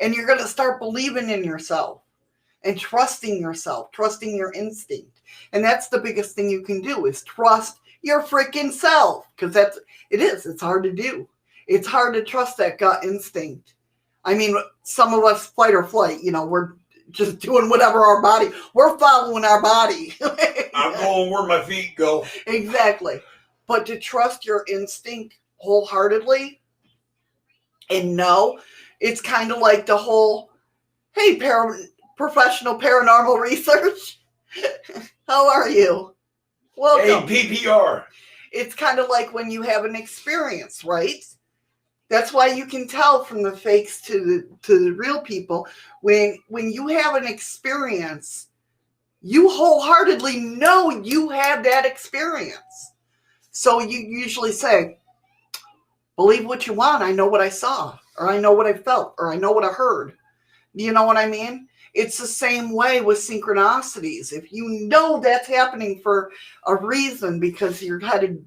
And you're going to start believing in yourself and trusting yourself, trusting your instinct. And that's the biggest thing you can do is trust your freaking self. Because it's hard to do. It's hard to trust that gut instinct. I mean, some of us fight or flight, we're just doing whatever we're following our body. I'm going where my feet go. Exactly. But to trust your instinct wholeheartedly and know, it's kind of like the whole, hey, professional paranormal research. How are you? Welcome. Hey, PPR. It's kind of like when you have an experience, right? That's why you can tell from the fakes to the real people. When you have an experience, you wholeheartedly know you have that experience. So you usually say, believe what you want. I know what I saw, or I know what I felt, or I know what I heard. Do you know what I mean? It's the same way with synchronicities. If you know that's happening for a reason because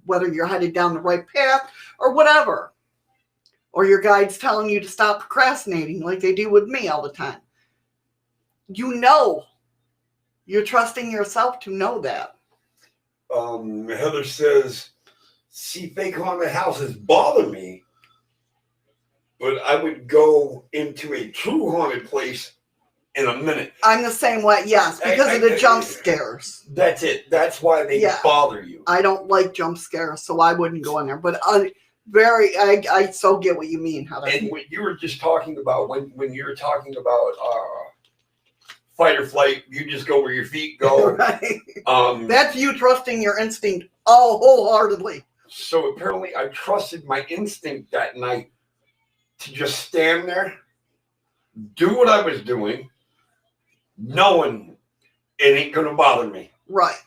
whether you're headed down the right path or whatever, or your guide's telling you to stop procrastinating like they do with me all the time. You're trusting yourself to know that. Heather says, see, fake haunted houses bother me, but I would go into a true haunted place in a minute. I'm the same way, yes, because of the jump scares. That's it. That's why they bother you. I don't like jump scares, so I wouldn't go in there. But I so get what you mean. And what you were just talking about, when you were talking about fight or flight, you just go where your feet go. Right. That's you trusting your instinct wholeheartedly. So apparently I trusted my instinct that night to just stand there, do what I was doing, knowing it ain't going to bother me. Right.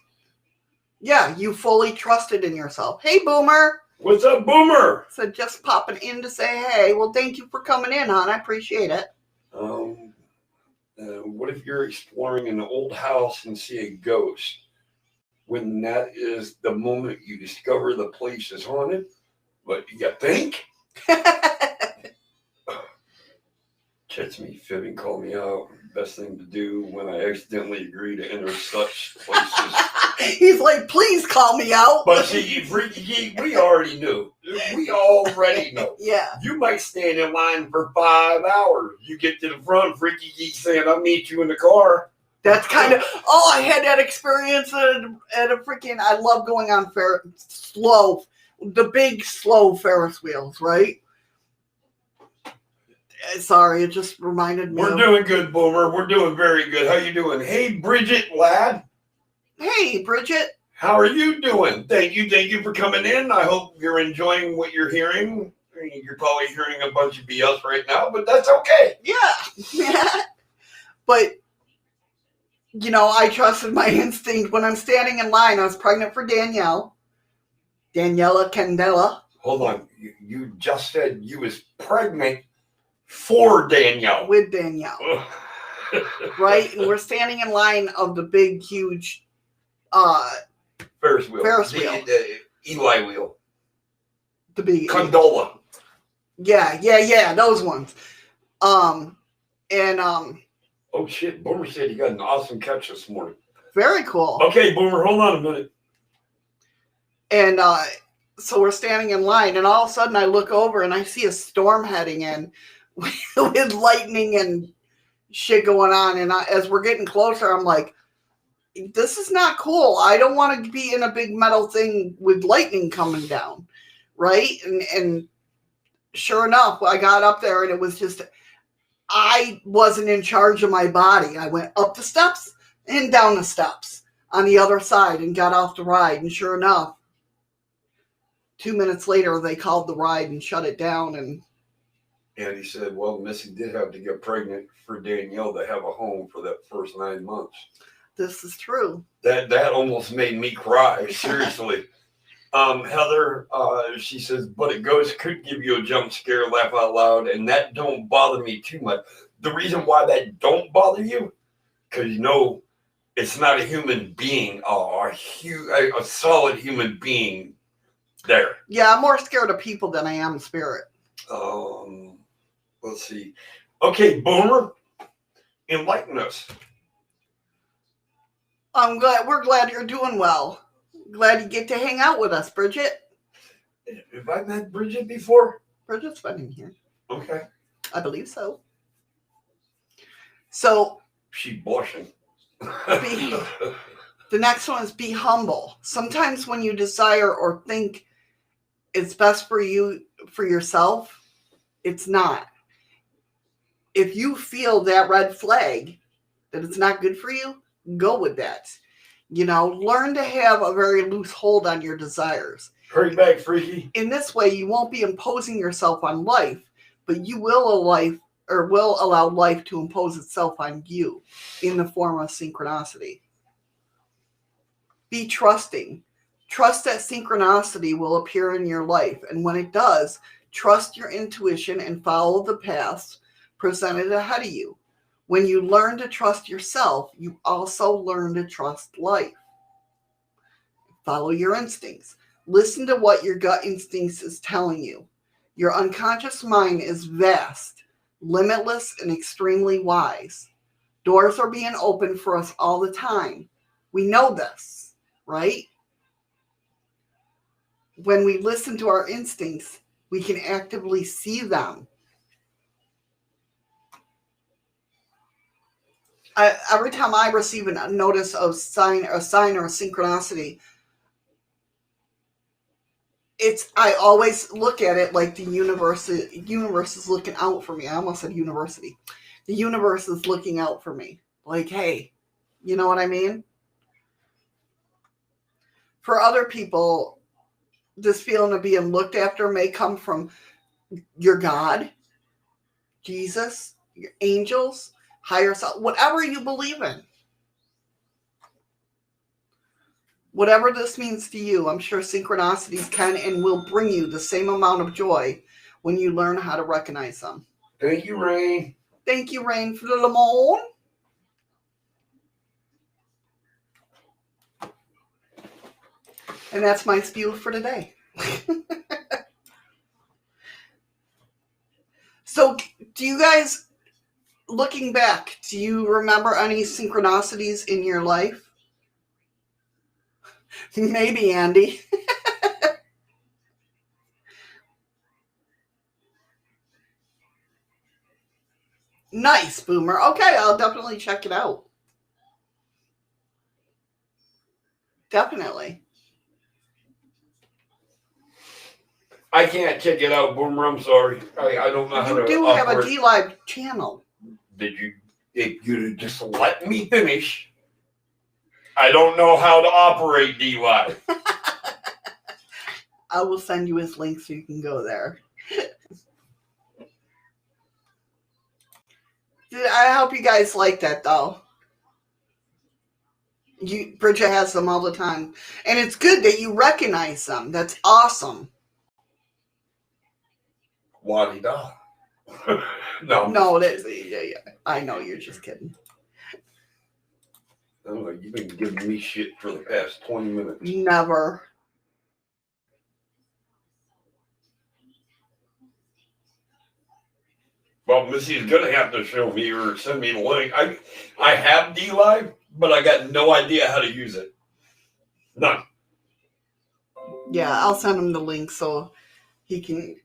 Yeah, you fully trusted in yourself. Hey, Boomer. What's up, Boomer? So just popping in to say, hey, well, thank you for coming in, hon. I appreciate it. What if you're exploring an old house and see a ghost? When that is the moment you discover the place is haunted? What, you think? Catch me fibbing, call me out. Best thing to do when I accidentally agree to enter such places. He's like, please call me out. But see, Freaky Geek, we already knew. We already know. Yeah. You might stand in line for 5 hours. You get to the front, Freaky Geek saying, I'll meet you in the car. That's kind of, oh, I had that experience at a freaking, I love going on the big slow Ferris wheels, right? Sorry, it just reminded me. We're doing good, Boomer. We're doing very good. How you doing? Hey, Bridget, lad. Hey, Bridget. How are you doing? Thank you for coming in. I hope you're enjoying what you're hearing. You're probably hearing a bunch of BS right now, but that's okay. Yeah. But, you know, I trusted my instinct when I'm standing in line. I was pregnant for Daniela Candela. Hold on. You just said you was pregnant for Danielle. With Danielle. Right? And we're standing in line of the big, huge Ferris wheel. The Eli wheel. The big Condola. Yeah, those ones. Oh shit, Boomer said he got an awesome catch this morning. Very cool. Okay, Boomer, hold on a minute. And so we're standing in line, and all of a sudden I look over and I see a storm heading in with lightning and shit going on. And as we're getting closer, I'm like, this is not cool. I don't want to be in a big metal thing with lightning coming down, right? And sure enough, I got up there and it was just, I wasn't in charge of my body. I went up the steps and down the steps on the other side and got off the ride. And sure enough, 2 minutes later, they called the ride and shut it down. And he said, well, Missy did have to get pregnant for Danielle to have a home for that first 9 months. This is true. That almost made me cry, seriously. Heather, she says, but a ghost could give you a jump scare, laugh out loud, and that don't bother me too much. The reason why that don't bother you, because you know it's not a human being, a solid human being there. Yeah, I'm more scared of people than I am spirit. Let's see. Okay, Boomer, enlighten us. We're glad you're doing well. Glad you get to hang out with us, Bridget. Have I met Bridget before? Bridget's been in here. Okay. I believe so. So she blushing. The next one is be humble. Sometimes when you desire or think it's best for you, for yourself, it's not. If you feel that red flag that it's not good for you, go with that. You know, learn to have a very loose hold on your desires. Hurry back, Freaky. In this way, you won't be imposing yourself on life, but you will allow life to impose itself on you in the form of synchronicity. Be trusting. Trust that synchronicity will appear in your life, and when it does, trust your intuition and follow the paths presented ahead of you. When you learn to trust yourself, you also learn to trust life. Follow your instincts. Listen to what your gut instincts is telling you. Your unconscious mind is vast, limitless, and extremely wise. Doors are being opened for us all the time. We know this, right? When we listen to our instincts, we can actively see them. Every time I receive a notice of sign or a synchronicity, I always look at it like the universe is looking out for me. I almost said university. The universe is looking out for me. Like, hey, you know what I mean? For other people, this feeling of being looked after may come from your God, Jesus, your angels, higher self, whatever you believe in. Whatever this means to you, I'm sure synchronicities can and will bring you the same amount of joy when you learn how to recognize them. Thank you, Rain. Thank you, Rain, for the lemon. And that's my spew for today. So, do you guys looking back, do you remember any synchronicities in your life? Maybe, Andy. Nice, Boomer. Okay, I'll definitely check it out. Definitely. I can't check it out, Boomer. I'm sorry. I don't know how to You do have a operate. D-Live channel. If you'd just let me finish, I don't know how to operate D-Live. I will send you his link so you can go there. I hope you guys like that, though. Bridget has them all the time. And it's good that you recognize them. That's awesome. La-di-da. No. No, yeah. I know, you're just kidding. Oh, you've been giving me shit for the past 20 minutes. Never. Well, Missy's gonna have to show me or send me the link. I have D-Live, but I got no idea how to use it. None. Yeah, I'll send him the link so he can.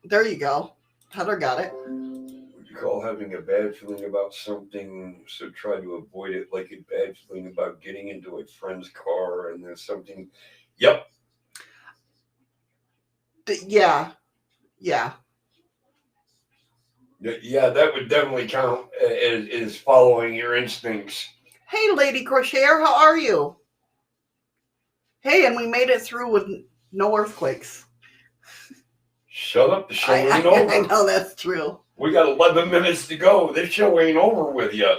There you go. Heather got it. Would you call having a bad feeling about something, so try to avoid it, like a bad feeling about getting into a friend's car and then something? Yep. Yeah. Yeah, that would definitely count as following your instincts. Hey, Lady Crocheter, how are you? Hey, and we made it through with no earthquakes. Shut up, the show ain't over. I know that's true. We got 11 minutes to go. This show ain't over with yet.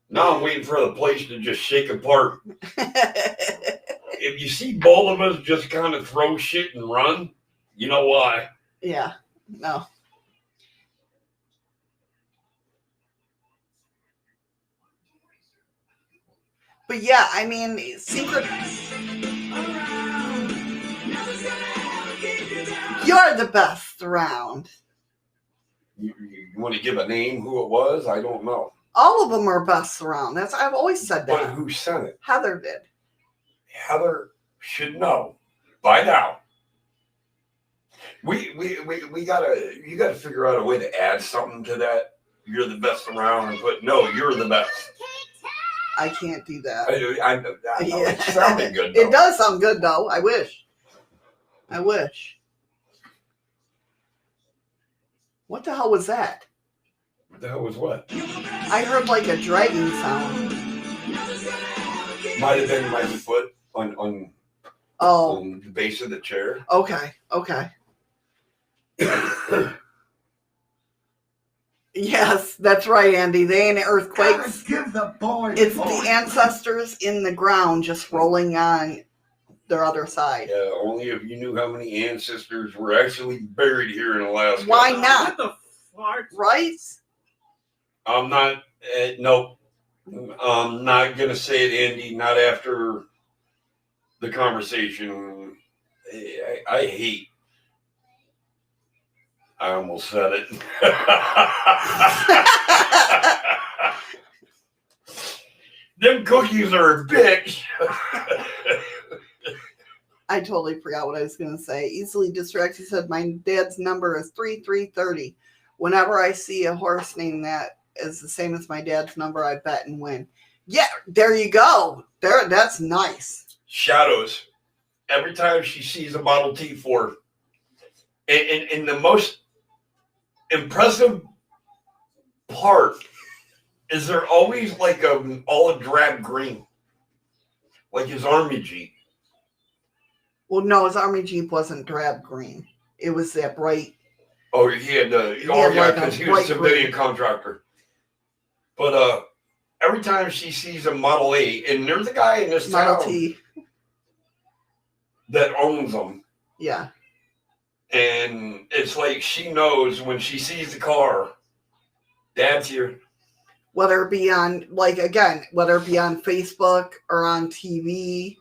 Now I'm waiting for the place to just shake apart. If you see both of us just kind of throw shit and run, you know why. Yeah, no. But yeah, I mean, you're the best around. You want to give a name who it was? I don't know. All of them are best around. I've always said that. But who sent it? Heather did. Heather should know by now. You gotta figure out a way to add something to that. You're the best around and put no, you're the best. I can't do that. I know it sounded good though. It does sound good though. I wish. What the hell was that? What the hell was what? I heard like a dragging sound. Might have been my foot on the base of the chair. Okay. Yes, that's right, Andy. They ain't earthquakes. Gotta give the boy It's points. the ancestors in the ground just rolling on their other side. Yeah, only if you knew how many ancestors were actually buried here in Alaska. Why not? What the fart? Right? I'm not. Nope. I'm not gonna say it, Andy. Not after the conversation. I hate. I almost said it. Them cookies are a bitch. I totally forgot what I was going to say. Easily distracted. He said, my dad's number is 3330. Whenever I see a horse name that is the same as my dad's number, I bet and win. Yeah, there you go. That's nice. Shadows. Every time she sees a Model T Ford. And the most impressive part is they're always like an olive drab green. Like his Army Jeep. Well, no, his Army Jeep wasn't drab green. It was that bright. Oh, he had because he was a civilian contractor. But every time she sees a Model A, and there's a guy in this Model town T. that owns them. Yeah. And it's like she knows when she sees the car, Dad's here. Whether it be on Facebook or on TV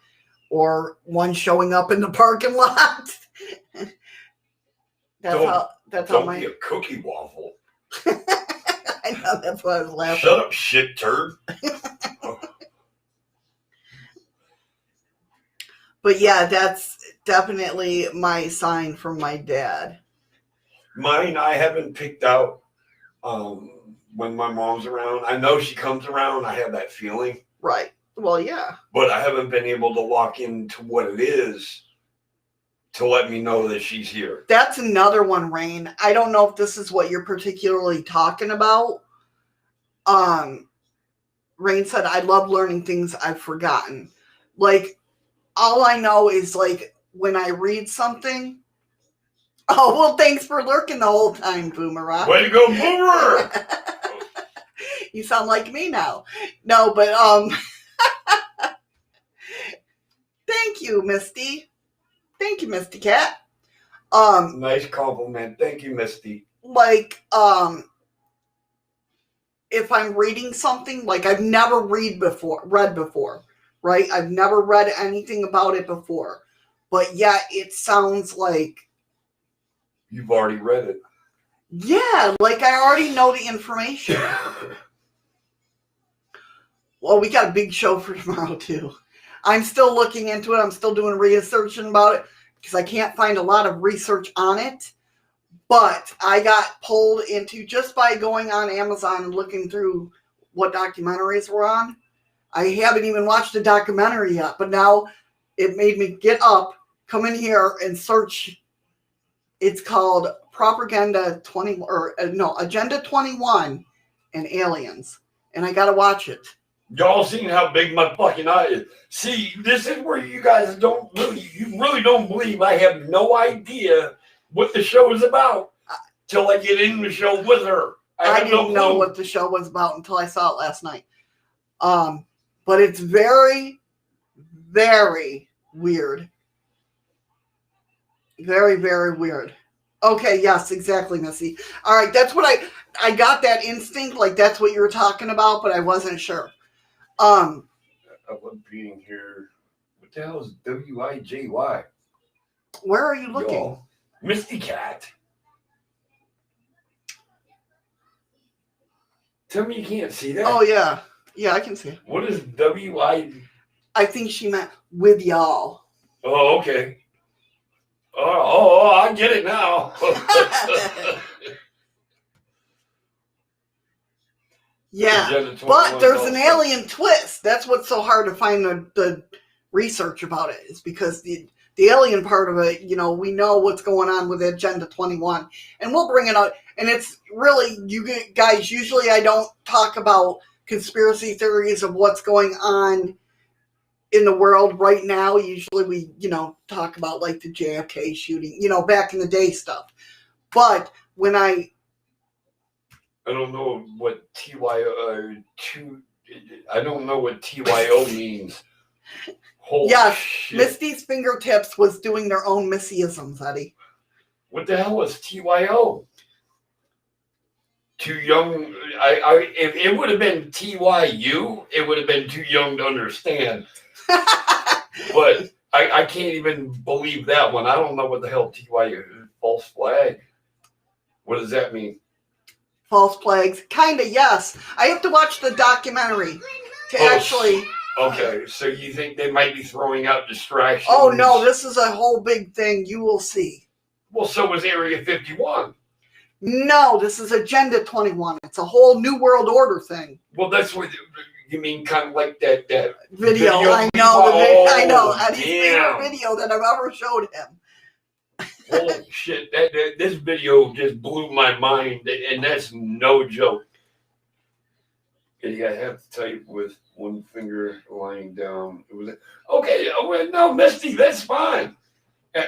or one showing up in the parking lot. That's That's how Don't be a cookie waffle. I know, that's why I was laughing. Shut up, shit turd. But yeah, that's definitely my sign from my dad. Mine, I haven't picked out when my mom's around. I know she comes around. I have that feeling. Right. Well, yeah. But I haven't been able to walk into what it is to let me know that she's here. That's another one, Rain. I don't know if this is what you're particularly talking about. Rain said, I love learning things I've forgotten. Like, all I know is, like, when I read something. Oh, well, thanks for lurking the whole time, Boomerang. Way to go, Boomer! You sound like me now. No, but, thank you, Misty. Thank you, Misty Cat. Nice compliment. Thank you, Misty. Like, if I'm reading something, like I've never read before, right? I've never read anything about it before, but yet it sounds like, you've already read it. yeah, like I already know the information. Well, we got a big show for tomorrow too. I'm still looking into it. I'm still doing research about it because I can't find a lot of research on it. But I got pulled into, just by going on Amazon and looking through what documentaries were on. I haven't even watched the documentary yet, but now it made me get up, come in here and search. It's called Agenda 21 and Aliens. And I got to watch it. Y'all seen how big my fucking eye is. See, this is where you guys you really don't believe I have no idea what the show is about till I get in the show with her. I didn't know what the show was about until I saw it last night. But it's very, very weird. Very, very weird. Okay, yes, exactly, Missy. All right, that's what I got that instinct, like that's what you were talking about, but I wasn't sure. I love being here. What the hell is WIJY? Where are you looking? Y'all. Misty Cat. Tell me you can't see that. Oh, yeah. Yeah, I can see it. What is WI? I think she meant with y'all. Oh, okay. Oh, I get it now. Yeah, but there's an alien twist. That's what's so hard to find the research about it, is because the alien part of it, you know, we know what's going on with Agenda 21, and we'll bring it out. And it's really, you guys, usually I don't talk about conspiracy theories of what's going on in the world right now. Usually we, you know, talk about like the JFK shooting, you know, back in the day stuff. But when I don't know what I don't know what TYO means. Holy yes, shit. Misty's fingertips was doing their own Missyisms, Eddie. What the hell was TYO? Too young. If it would have been TYU, it would have been too young to understand. But I can't even believe that one. I don't know what the hell TYU is. False flag. What does that mean? False flags. Kind of, yes. I have to watch the documentary to actually... Okay, so you think they might be throwing out distractions? Oh, no, this is a whole big thing. You will see. Well, so was Area 51. No, this is Agenda 21. It's a whole New World Order thing. Well, that's what you mean, kind of like that video. I know. I know. Eddie's favorite video that I've ever showed him. Holy shit! This video just blew my mind, and that's no joke. Yeah, I have to tell you, with one finger lying down, it was okay. No, Misty, that's fine.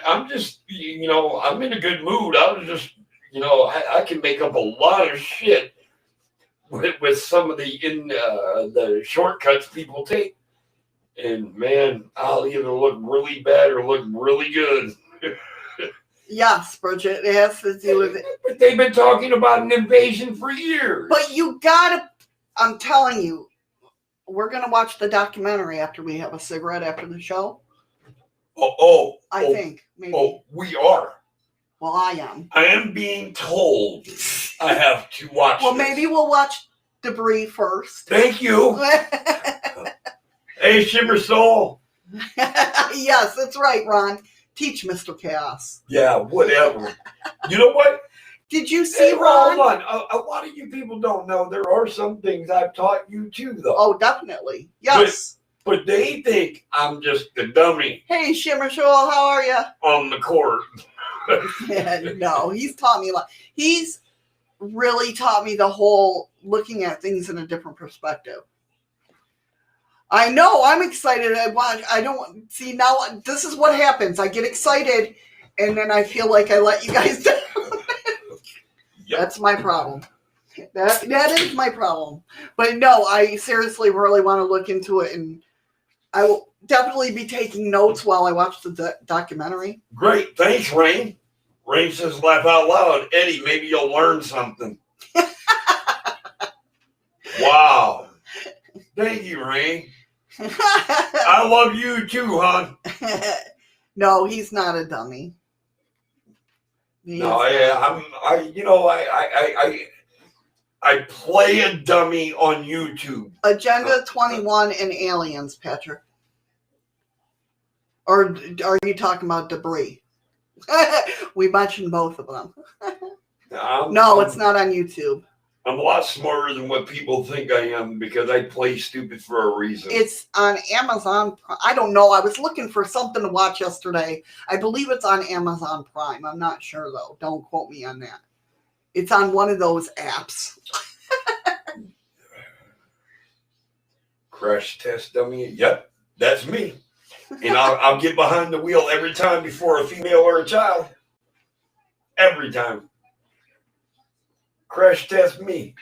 I'm just, you know, I'm in a good mood. I was just, you know, I can make up a lot of shit with some of the shortcuts people take, and man, I'll either look really bad or look really good. Yes, Bridget, it has to do with it. But they've been talking about an invasion for years. But you gotta, I'm telling you, we're gonna watch the documentary after we have a cigarette after the show. I think, maybe. Oh, we are. Well, I am. I am being told I have to watch Well, this. maybe we'll watch Debris first. Thank you. Hey, Shimmer Soul. Yes, that's right, Ron. Teach Mr. Chaos. Yeah, whatever. You know what? Did you see Hey, Ron? hold on. A lot of you people don't know there are some things I've taught you too, though. Oh, definitely. Yes. But they think I'm just a dummy Hey, Shimmer Shoal, how are you? on the court. No, he's taught me a lot. He's really taught me the whole looking at things in a different perspective. I know, I'm excited. I don't see now. This is what happens. I get excited, and then I feel like I let you guys down. Yep. That's my problem. That is my problem. But no, I seriously really want to look into it, and I will definitely be taking notes while I watch the documentary. Great. Thanks, Rain. Rain says, laugh out loud. Eddie, maybe you'll learn something. Wow. Thank you, Rain. I love you too, hon. No, he's not a dummy. No, I play a dummy on YouTube. Agenda 21 and Aliens, Patrick. Or are you talking about Debris? We mentioned both of them. No, it's not on YouTube. I'm a lot smarter than what people think I am because I play stupid for a reason. It's on Amazon. I don't know. I was looking for something to watch yesterday. I believe it's on Amazon Prime. I'm not sure, though. Don't quote me on that. It's on one of those apps. Crash test dummy. Yep, that's me. And I'll get behind the wheel every time before a female or a child. Every time. Crash test me.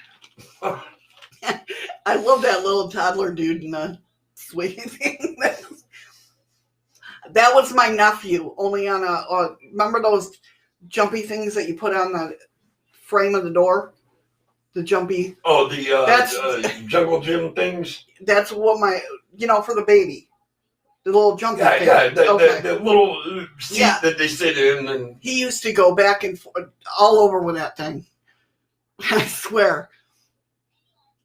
I love that little toddler dude in the swing thing. That was my nephew, only on remember those jumpy things that you put on the frame of the door? The jumpy. Oh, the jungle gym things? That's what for the baby. The little jumpy thing. Yeah, Okay. the little seat that they sit in. And he used to go back and forth all over with that thing. I swear.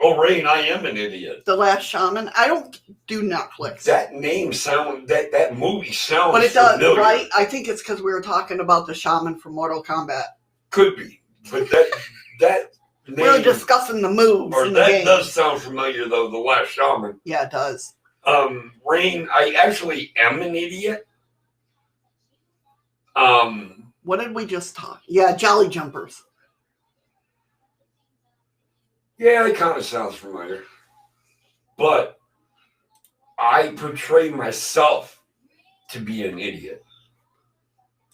Oh, Rain, I am an idiot. The Last Shaman. I don't do Netflix. That name that movie sounds But it does, familiar. right? I think it's because we were talking about the shaman from Mortal Kombat. Could be. But that name... We were discussing the moves Or in the that game. does sound familiar, though, The Last Shaman. Yeah, it does. Rain, I actually am an idiot. What did we just talk? Yeah, Jolly Jumpers. Yeah, it kind of sounds familiar. But I portray myself to be an idiot.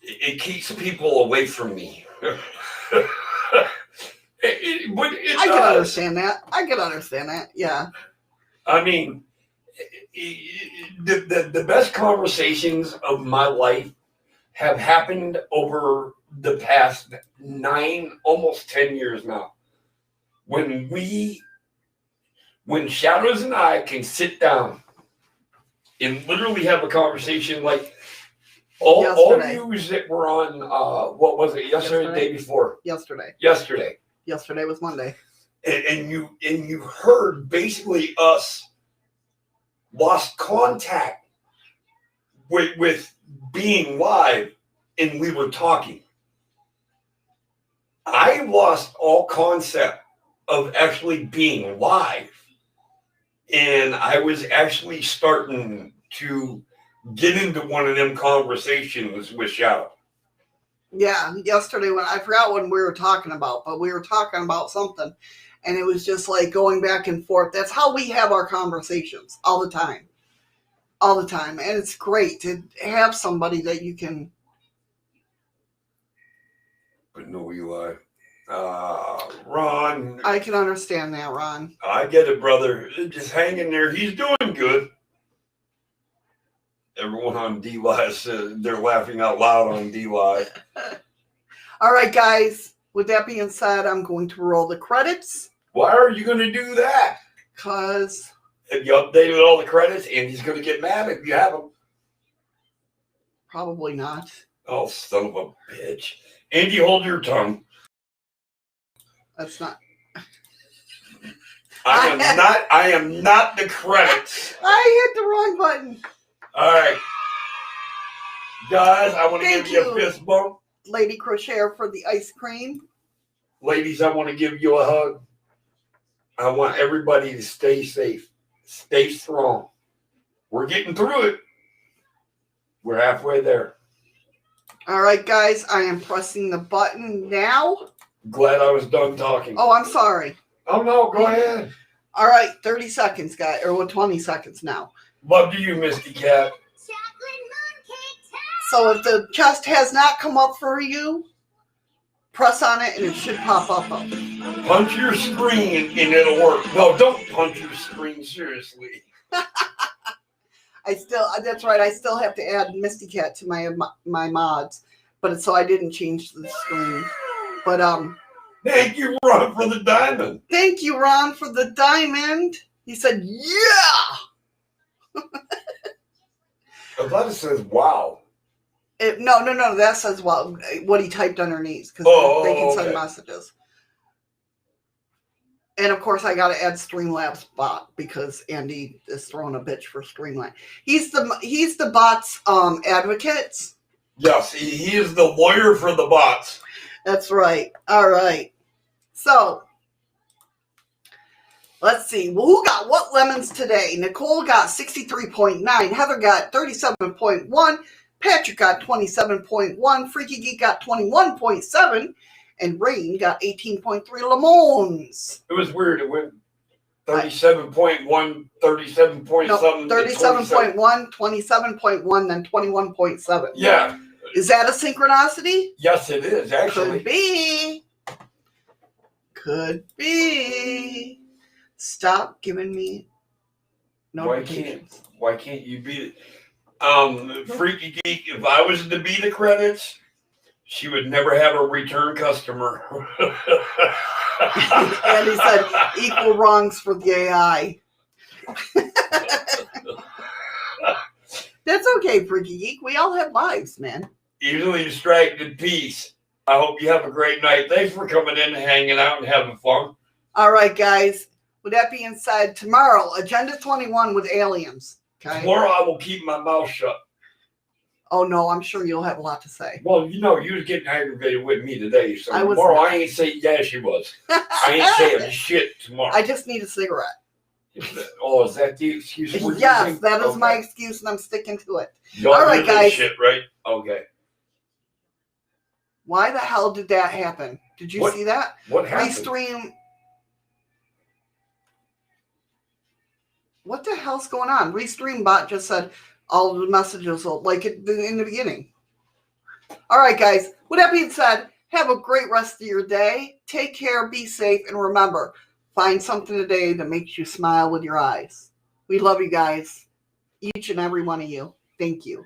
It keeps people away from me. But it I can does. understand that. I can understand that. Yeah. I mean, the best conversations of my life have happened over the past 9, almost 10 years now. When Shadows and I can sit down and literally have a conversation like all news that were on, what was it, yesterday, the day before? Yesterday. Yesterday was Monday. And you heard basically us lost contact with being live, and we were talking. I lost all concept of actually being live, and I was actually starting to get into one of them conversations with Shadow. Yeah, yesterday when I forgot what we were talking about, but we were talking about something, and it was just like going back and forth. That's how we have our conversations all the time, and it's great to have somebody that you can. But no, Eli, Ron. I can understand that, Ron. I get it, brother. Just hang in there. He's doing good. Everyone on D-Live, they're laughing out loud on D-Live. All right, guys. With that being said, I'm going to roll the credits. Why are you going to do that? Because... Have you updated all the credits? Andy's going to get mad if you have them. Probably not. Oh, son of a bitch. Andy, hold your tongue. That's not. I am not the credits. I hit the wrong button. All right. Guys, I want to Thank give you a you. fist bump. Lady Crocheter for the ice cream. Ladies, I want to give you a hug. I want everybody to stay safe. Stay strong. We're getting through it. We're halfway there. All right, guys, I am pressing the button now. Glad I was done talking. Oh, I'm sorry. Oh, no, go ahead. All right, 30 seconds, guys, or 20 seconds now. Love to you, Misty Cat. So if the chest has not come up for you, press on it and it should pop up. Punch your screen and it'll work. No, don't punch your screen, seriously. That's right, I still have to add Misty Cat to my mods, but so I didn't change the screen. But Thank you, Ron, for the diamond. thank you, Ron, for the diamond. He said, yeah. I thought it says wow. No, that says what he typed underneath, because they can send messages. And of course, I got to add Streamlabs bot because Andy is throwing a bitch for Streamlabs. He's the bot's advocate. Yes, he is the lawyer for the bots. That's right. All right. So let's see. Well, who got what lemons today? Nicole got 63.9. Heather got 37.1. Patrick got 27.1. Freaky Geek got 21.7. And Rain got 18.3 lemons. It was weird. It went 37.1, 37 point something. 37.1, 27.1, then 21.7. Yeah. Is that a synchronicity? Yes, it is, actually. Could be. Stop giving me notifications. Why can't you beat it? Freaky Geek, if I was to be the credits, she would never have a return customer. And he said, equal wrongs for the AI. That's okay, Freaky Geek. We all have lives, man. Easily distracted peace. I hope you have a great night. Thanks for coming in and hanging out and having fun. All right, guys. With that being said, tomorrow, Agenda 21 with aliens. Okay. Tomorrow I will keep my mouth shut. Oh, no, I'm sure you'll have a lot to say. Well, you know, you was getting aggravated with me today, so I ain't saying, yeah, she was. I ain't saying shit tomorrow. I just need a cigarette. Oh, is that the excuse? Yes, that is my excuse, and I'm sticking to it. Y'all all right, guys. Shit, right? Okay. Why the hell did that happen? Did you see that? What happened? Restream. What the hell's going on? Restream bot just said all of the messages like in the beginning. All right, guys. With that being said, have a great rest of your day. Take care, be safe, and remember, find something today that makes you smile with your eyes. We love you guys, each and every one of you. Thank you.